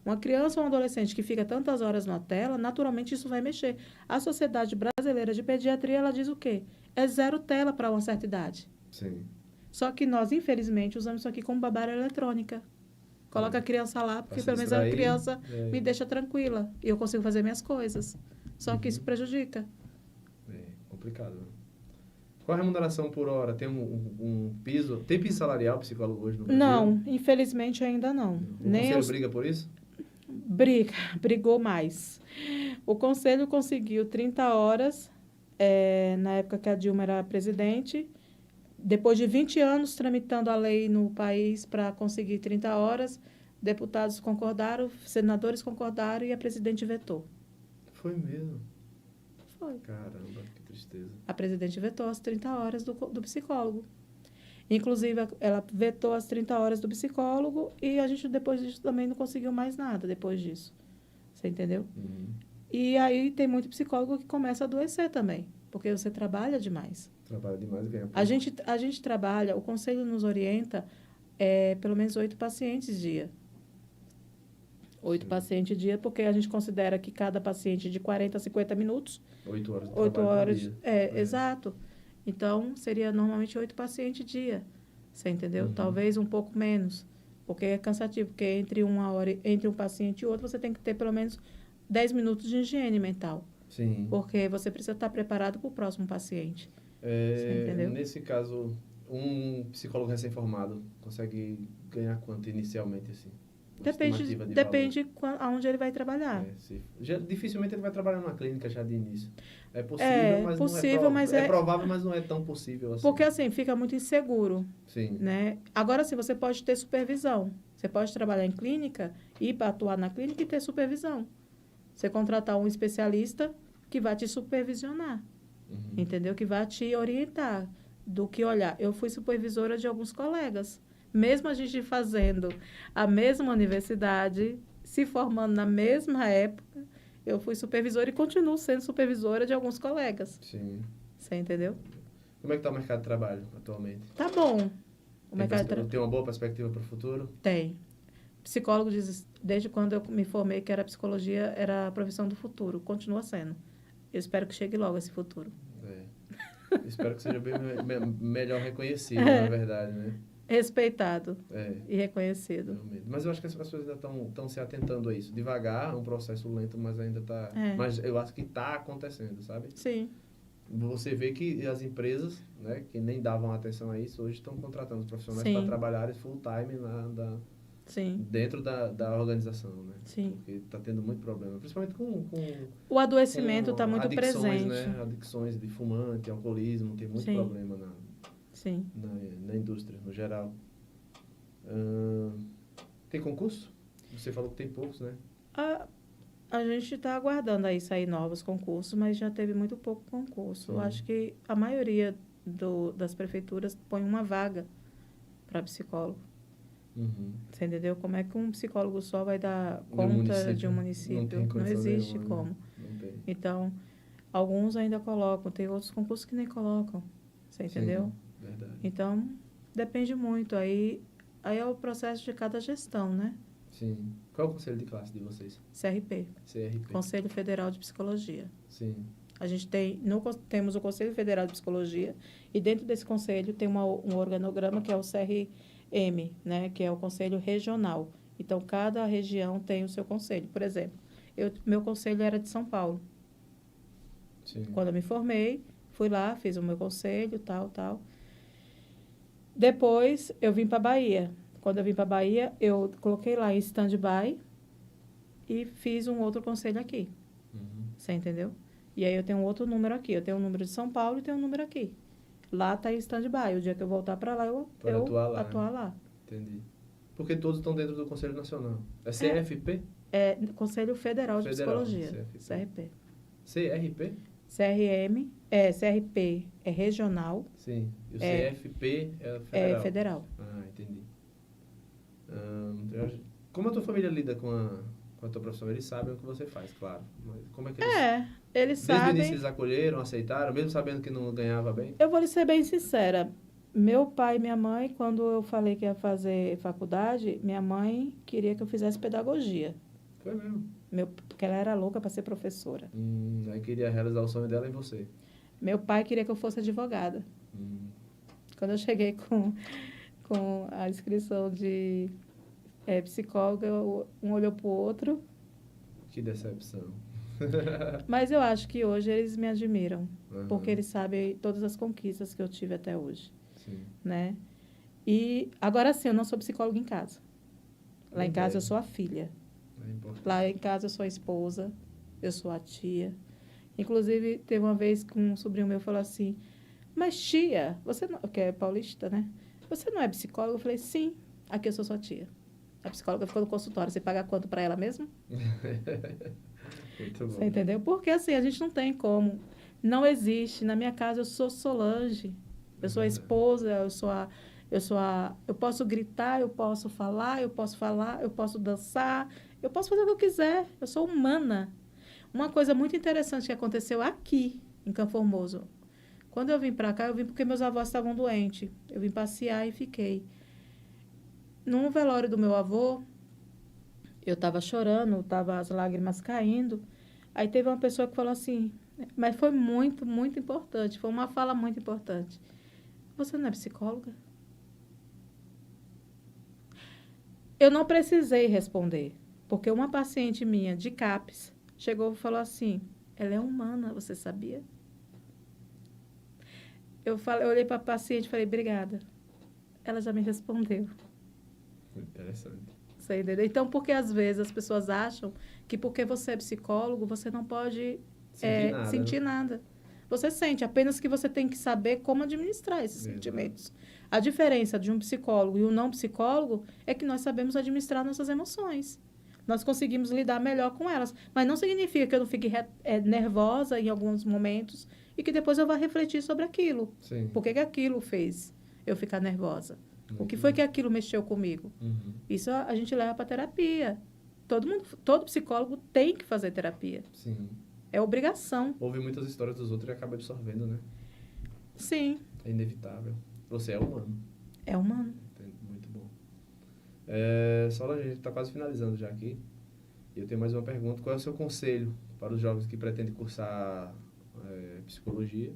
Uma criança ou um adolescente que fica tantas horas na tela, naturalmente isso vai mexer. A Sociedade Brasileira de Pediatria, ela diz o quê? É 0 tela para uma certa idade. Sim. Só que nós, infelizmente, usamos isso aqui como babária eletrônica. Coloca a criança lá, porque pelo menos a criança me deixa tranquila. E eu consigo fazer minhas coisas. Só que isso prejudica. É complicado, né? Qual a remuneração por hora? Tem um piso? Tem piso salarial psicólogo hoje no Brasil? Não, infelizmente ainda não. O conselho briga por isso? Brigou mais. O conselho conseguiu 30 horas, na época que a Dilma era presidente. Depois de 20 anos tramitando a lei no país para conseguir 30 horas, deputados concordaram, senadores concordaram e a presidente vetou. Foi mesmo? Foi. Caramba, que tristeza. A presidente vetou as 30 horas do psicólogo. Inclusive, ela vetou as 30 horas do psicólogo e a gente, depois disso, também não conseguiu mais nada depois disso. Você entendeu? Uhum. E aí tem muito psicólogo que começa a adoecer também, porque você trabalha demais. Trabalha demais e ganha pouco. A gente trabalha, o conselho nos orienta pelo menos 8 pacientes dia. 8 pacientes dia, porque a gente considera que cada paciente de 40 a 50 minutos. 8 horas de 8 trabalho horas, por dia. Exato. Então, seria normalmente 8 pacientes dia. Você entendeu? Uhum. Talvez um pouco menos, porque é cansativo, porque entre um paciente e outro, você tem que ter pelo menos 10 minutos de higiene mental. Sim. Porque você precisa estar preparado para o próximo paciente. Você entendeu? Nesse caso, um psicólogo recém-formado consegue ganhar quanto inicialmente, assim? Depende aonde ele vai trabalhar. Dificilmente ele vai trabalhar numa clínica já de início. É possível, mas não é provável, mas não é tão possível assim. Porque assim, fica muito inseguro. Sim. Né? Agora sim, você pode ter supervisão. Você pode trabalhar em clínica, ir para atuar na clínica e ter supervisão. Você contratar um especialista que vai te supervisionar. Uhum. Entendeu? Que vai te orientar do que olhar. Eu fui supervisora de alguns colegas. Mesmo a gente fazendo a mesma universidade, se formando na mesma época, eu fui supervisora e continuo sendo supervisora de alguns colegas. Sim. Você entendeu? Como é que está o mercado de trabalho atualmente? Tá bom. Tem uma boa perspectiva para o futuro? Tem. Psicólogo diz, desde quando eu me formei, que a psicologia era a profissão do futuro. Continua sendo. Eu espero que chegue logo esse futuro. Espero que seja bem melhor reconhecido, na verdade, né? Respeitado e reconhecido. Realmente. Mas eu acho que as pessoas ainda estão se atentando a isso. Devagar, é um processo lento, mas ainda está... Mas eu acho que está acontecendo, sabe? Sim. Você vê que as empresas, né, que nem davam atenção a isso, hoje estão contratando os profissionais para trabalharem full time dentro da organização, né? Sim. Porque está tendo muito problema, principalmente com o adoecimento está muito adicções, presente. Né? Adicções de fumante, alcoolismo, tem muito problema na indústria, no geral. Tem concurso? Você falou que tem poucos, né? A gente está aguardando aí sair novos concursos, mas já teve muito pouco concurso. Eu acho que a maioria das prefeituras põe uma vaga para psicólogo. Uhum. Você entendeu? Como é que um psicólogo só vai dar conta de um município? Não existe como. Não tem. Então, alguns ainda colocam, tem outros concursos que nem colocam. Você entendeu? Sim, verdade. Então, depende muito. Aí é o processo de cada gestão, né? Sim. Qual é o conselho de classe de vocês? CRP. Conselho Federal de Psicologia. Sim. A gente temos o Conselho Federal de Psicologia e dentro desse conselho tem um organograma que é o CRM, né? Que é o Conselho Regional. Então, cada região tem o seu conselho. Por exemplo, meu conselho era de São Paulo. Sim. Quando eu me formei, fui lá, fiz o meu conselho, tal. Depois, eu vim para Bahia. Quando eu vim para Bahia, eu coloquei lá em stand-by e fiz um outro conselho aqui. Uhum. Você entendeu? E aí eu tenho um outro número aqui. Eu tenho um número de São Paulo e tenho um número aqui. Lá está em stand-by. O dia que eu voltar para lá, eu atuar lá. Entendi. Porque todos estão dentro do Conselho Nacional. É CFP? É Conselho Federal de Psicologia. CFP. CRP? CRP? CRP é regional. Sim. E o CFP é federal? É federal. Ah, entendi. Como a tua família lida com com a tua profissão, eles sabem o que você faz, claro. Mas como é que eles... Eles Desde o sabem. início eles acolheram, aceitaram, mesmo sabendo que não ganhava bem? Eu vou lhe ser bem sincera. Meu pai e minha mãe, quando eu falei que ia fazer faculdade, minha mãe queria que eu fizesse pedagogia. Foi mesmo. Porque ela era louca para ser professora. Aí queria realizar o sonho dela em você. Meu pai queria que eu fosse advogada. Quando eu cheguei com a inscrição de psicóloga, um olhou para o outro. Que decepção. Mas eu acho que hoje eles me admiram, Uhum. porque eles sabem todas as conquistas que eu tive até hoje, Sim. né? E agora sim, eu não sou psicóloga em casa. Lá Nem em casa deve. eu sou a filha. É importante. Lá em casa eu sou a esposa, eu sou a tia. Inclusive, teve uma vez que um sobrinho meu falou assim, mas tia, você não... que é paulista, né? Você não é psicóloga? Eu falei, sim, aqui eu sou sua tia. A psicóloga ficou no consultório. Você paga quanto para ela mesmo? Muito bom. Você entendeu? Porque assim, a gente não tem como. Não existe. Na minha casa eu sou Solange. Eu sou a esposa, eu posso gritar, eu posso falar, eu posso dançar, eu posso fazer o que eu quiser. Eu sou humana. Uma coisa muito interessante que aconteceu aqui, em Campo Formoso. Quando eu vim para cá, eu vim porque meus avós estavam doentes. Eu vim passear e fiquei. No velório do meu avô, eu estava chorando, tava as lágrimas caindo. Aí teve uma pessoa que falou assim, mas foi muito, muito importante. Foi uma fala muito importante. Você não é psicóloga? Eu não precisei responder, porque uma paciente minha de CAPS chegou e falou assim, ela é humana, você sabia? Eu olhei para a paciente e falei, obrigada. Ela já me respondeu. Interessante. Você entendeu? Então, porque às vezes as pessoas acham que porque você é psicólogo, você não pode sentir nada. Você sente, apenas que você tem que saber como administrar esses sentimentos. A diferença de um psicólogo e um não psicólogo é que nós sabemos administrar nossas emoções. Nós conseguimos lidar melhor com elas. Mas não significa que eu não fique nervosa em alguns momentos e que depois eu vá refletir sobre aquilo. Sim. Por que aquilo fez eu ficar nervosa? Muito O que foi bom. que aquilo mexeu comigo? Uhum. Isso a gente leva para terapia. Todo psicólogo tem que fazer terapia. Sim. É obrigação. Ouve muitas histórias dos outros e acaba absorvendo, né? Sim. É inevitável. Você é humano. É humano. Muito bom. Solange, a gente está quase finalizando já aqui. E eu tenho mais uma pergunta. Qual é o seu conselho para os jovens que pretendem cursar psicologia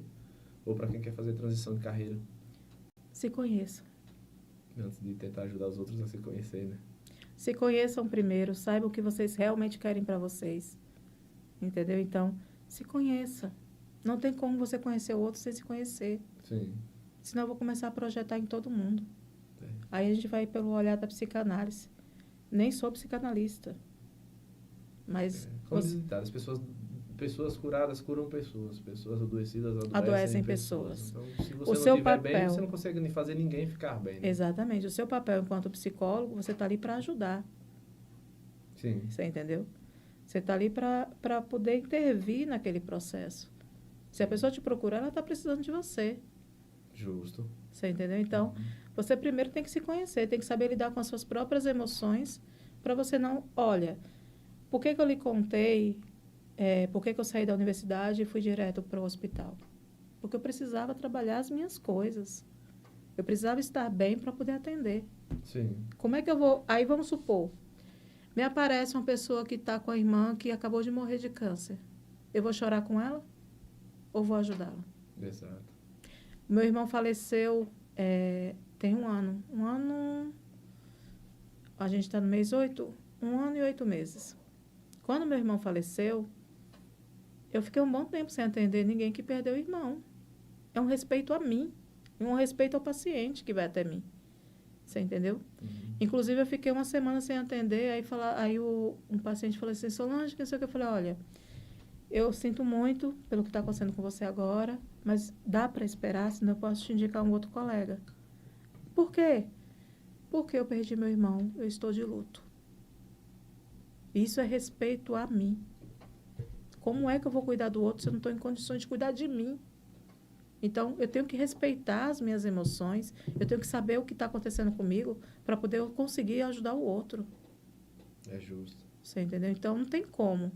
ou para quem quer fazer transição de carreira? Se conheçam. Antes de tentar ajudar os outros a se conhecer, né? Se conheçam primeiro. Saibam o que vocês realmente querem para vocês. Entendeu? Então, se conheça. Não tem como você conhecer o outro sem se conhecer. Sim. Senão eu vou começar a projetar em todo mundo. É. Aí a gente vai pelo olhar da psicanálise. Nem sou psicanalista. Mas Como diz o ditado, pessoas curadas curam pessoas. Pessoas adoecidas adoecem pessoas. Então, se você O não seu estiver bem, papel. você não consegue nem fazer ninguém ficar bem. Né? Exatamente. O seu papel enquanto psicólogo, você está ali para ajudar. Sim. Você entendeu? Você está ali para poder intervir naquele processo. Se a pessoa te procura, ela está precisando de você. Justo. Você entendeu? Então, você primeiro tem que se conhecer, tem que saber lidar com as suas próprias emoções, para você não... Olha, por que eu lhe contei, por que eu saí da universidade e fui direto para o hospital? Porque eu precisava trabalhar as minhas coisas. Eu precisava estar bem para poder atender. Sim. Como é que eu vou... Aí, vamos supor, me aparece uma pessoa que está com a irmã que acabou de morrer de câncer. Eu vou chorar com ela? Ou vou ajudá-la? Exato. Meu irmão faleceu tem um ano. A gente está no mês 8, 1 ano e 8 meses. Quando meu irmão faleceu, eu fiquei um bom tempo sem atender ninguém que perdeu o irmão. É um respeito a mim, e um respeito ao paciente que vai até mim. Você entendeu? Inclusive, eu fiquei uma semana sem atender, aí um paciente falou assim, Solange, que não sei o que, eu falei, olha, eu sinto muito pelo que está acontecendo com você agora, mas dá para esperar, senão eu posso te indicar um outro colega. Por quê? Porque eu perdi meu irmão, eu estou de luto. Isso é respeito a mim. Como é que eu vou cuidar do outro se eu não estou em condições de cuidar de mim? Então, eu tenho que respeitar as minhas emoções, eu tenho que saber o que está acontecendo comigo para poder conseguir ajudar o outro. É justo. Você entendeu? Então, não tem como.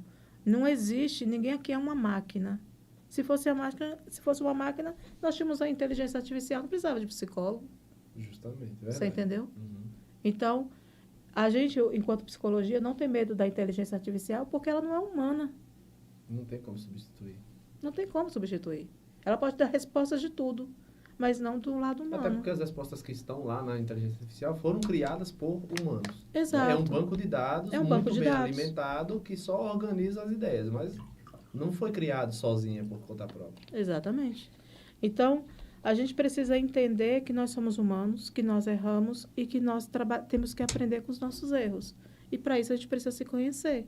Não existe, ninguém aqui é uma máquina. Se fosse uma máquina, nós tínhamos a inteligência artificial, não precisava de psicólogo. Justamente, é Você verdade. entendeu? Uhum. Então, a gente, enquanto psicologia, não tem medo da inteligência artificial porque ela não é humana. Não tem como substituir. Não tem como substituir. Ela pode dar respostas de tudo, mas não do lado humano. Até porque as respostas que estão lá na inteligência artificial foram criadas por humanos. Exato. É um banco de dados muito bem alimentado que só organiza as ideias, mas não foi criado sozinha por conta própria. Exatamente. Então, a gente precisa entender que nós somos humanos, que nós erramos e que nós temos que aprender com os nossos erros. E para isso a gente precisa se conhecer.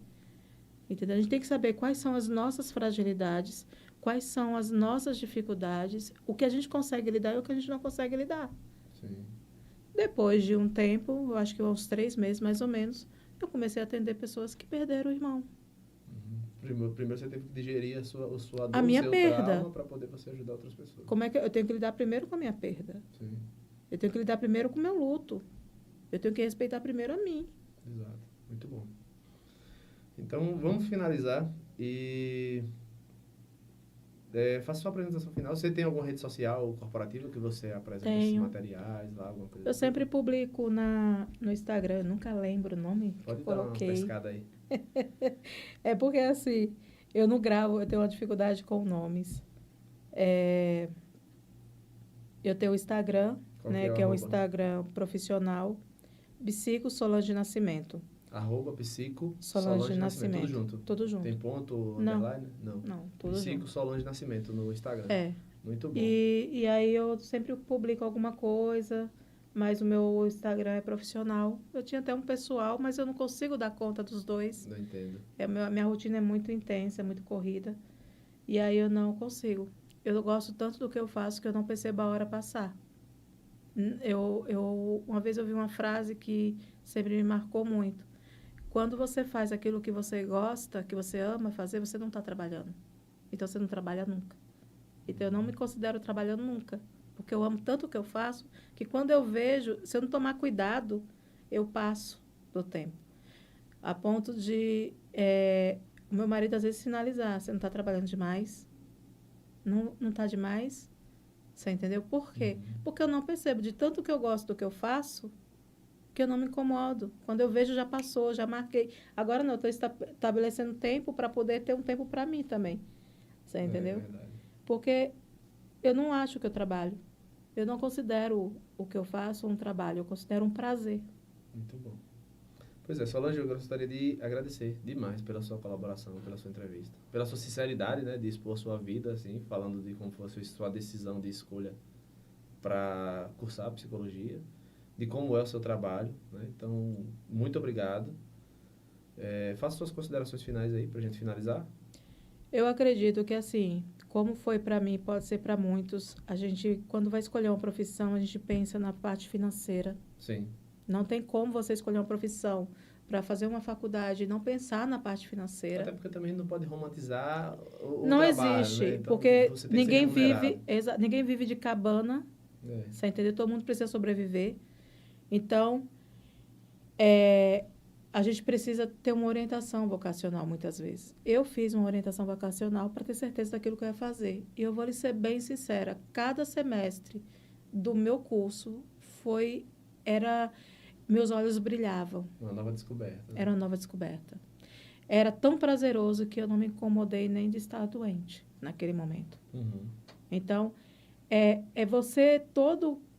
Entendeu? A gente tem que saber quais são as nossas fragilidades, quais são as nossas dificuldades, o que a gente consegue lidar e o que a gente não consegue lidar. Sim. Depois de um tempo, eu acho que uns 3 meses mais ou menos, eu comecei a atender pessoas que perderam o irmão. Primeiro você teve que digerir a sua dor, A minha o seu perda. trauma para poder você ajudar outras pessoas. Como é que eu tenho que lidar primeiro com a minha perda? Sim. Eu tenho que lidar primeiro com o meu luto. Eu tenho que respeitar primeiro a mim. Exato. Muito bom. Então, vamos finalizar e faça sua apresentação final. Você tem alguma rede social corporativa que você apresenta esses materiais lá, alguma coisa? Eu sempre publico no Instagram, nunca lembro o nome Pode que eu dar coloquei. uma pescada aí. É porque, assim, eu não gravo, eu tenho uma dificuldade com nomes. Eu tenho o Instagram, né, que é um Instagram profissional, Psico Solange Nascimento. @psico Solange Nascimento. Tudo junto? Tudo junto. Tem ponto, Não. underline? Não, tudo Psico junto. Solange Nascimento no Instagram. Muito bom. E aí eu sempre publico alguma coisa, mas o meu Instagram é profissional. Eu tinha até um pessoal, mas eu não consigo dar conta dos dois. Não entendo. Minha rotina é muito intensa, é muito corrida. E aí eu não consigo. Eu gosto tanto do que eu faço que eu não percebo a hora passar. Uma vez eu vi uma frase que sempre me marcou muito. Quando você faz aquilo que você gosta, que você ama fazer, você não está trabalhando. Então, você não trabalha nunca. Então, eu não me considero trabalhando nunca. Porque eu amo tanto o que eu faço, que quando eu vejo, se eu não tomar cuidado, eu passo do tempo. A ponto de o meu marido, às vezes, sinalizar. Você não está trabalhando demais? Não está demais? Você entendeu? Por quê? Porque eu não percebo. De tanto que eu gosto do que eu faço, que eu não me incomodo. Quando eu vejo, já passou, já marquei. Agora não, eu estou estabelecendo tempo para poder ter um tempo para mim também. Você entendeu? É verdade. Porque eu não acho que eu trabalho. Eu não considero o que eu faço um trabalho, eu considero um prazer. Muito bom. Pois é, Solange, eu gostaria de agradecer demais pela sua colaboração, pela sua entrevista, pela sua sinceridade, né, de expor sua vida, assim, falando de como foi a sua decisão de escolha para cursar psicologia, de como é o seu trabalho, né? Então, muito obrigado. Faça suas considerações finais aí para a gente finalizar. Eu acredito que, assim, como foi para mim, pode ser para muitos, a gente, quando vai escolher uma profissão, a gente pensa na parte financeira. Sim. Não tem como você escolher uma profissão para fazer uma faculdade e não pensar na parte financeira. Até porque também não pode romantizar o não trabalho, existe, né? Então, porque você tem que ser ninguém vive de cabana, você entendeu? Todo mundo precisa sobreviver. Então, a gente precisa ter uma orientação vocacional, muitas vezes. Eu fiz uma orientação vocacional para ter certeza daquilo que eu ia fazer. E eu vou lhe ser bem sincera, cada semestre do meu curso meus olhos brilhavam. Uma nova descoberta. Né? Era uma nova descoberta. Era tão prazeroso que eu não me incomodei nem de estar doente naquele momento. Uhum. Então,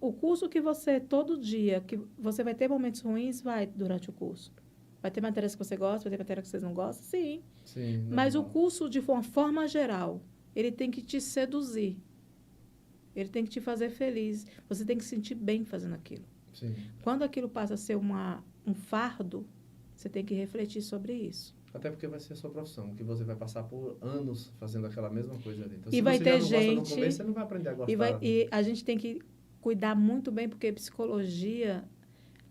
o curso que você, todo dia, que você vai ter momentos ruins, durante o curso. Vai ter matérias que você gosta, vai ter matérias que você não gosta, sim. Sim, mas o curso, de uma forma geral, ele tem que te seduzir. Ele tem que te fazer feliz. Você tem que se sentir bem fazendo aquilo. Sim. Quando aquilo passa a ser um fardo, você tem que refletir sobre isso. Até porque vai ser a sua profissão, que você vai passar por anos fazendo aquela mesma coisa ali. Então, e se vai você ter já não gente, gosta no começo, você não vai aprender a gostar. E a gente tem que cuidar muito bem, porque psicologia,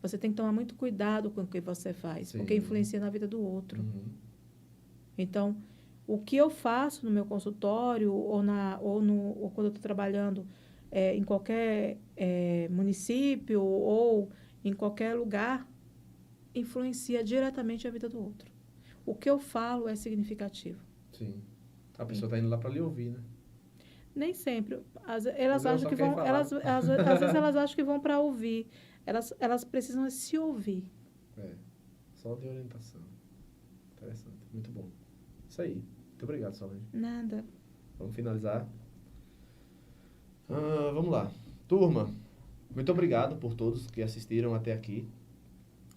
você tem que tomar muito cuidado com o que você faz, Sim. porque influencia na vida do outro. Uhum. Então, o que eu faço no meu consultório ou quando eu estou trabalhando em qualquer município ou em qualquer lugar, influencia diretamente a vida do outro. o que eu falo é significativo. Sim. A pessoa está indo lá para lhe ouvir, né? Nem sempre. Mas Elas ela acham só que quer vão, falar. às vezes elas acham que vão para ouvir. Elas precisam se ouvir. É, só de orientação. Interessante, muito bom. Isso aí. Muito obrigado, Solange. Nada. Vamos finalizar. Vamos lá. Turma, muito obrigado por todos que assistiram até aqui.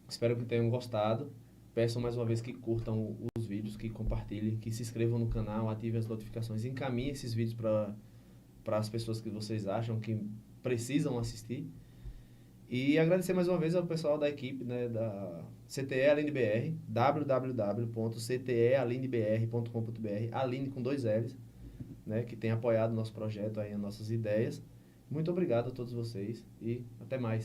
Espero que tenham gostado. Peço mais uma vez que curtam os vídeos, que compartilhem, que se inscrevam no canal, ativem as notificações, encaminhem esses vídeos para as pessoas que vocês acham que precisam assistir. E agradecer mais uma vez ao pessoal da equipe, né, da CTE Aline BR, www.ctealinebr.com.br, Aline com 2 L's, né, que tem apoiado o nosso projeto, aí, as nossas ideias. Muito obrigado a todos vocês e até mais.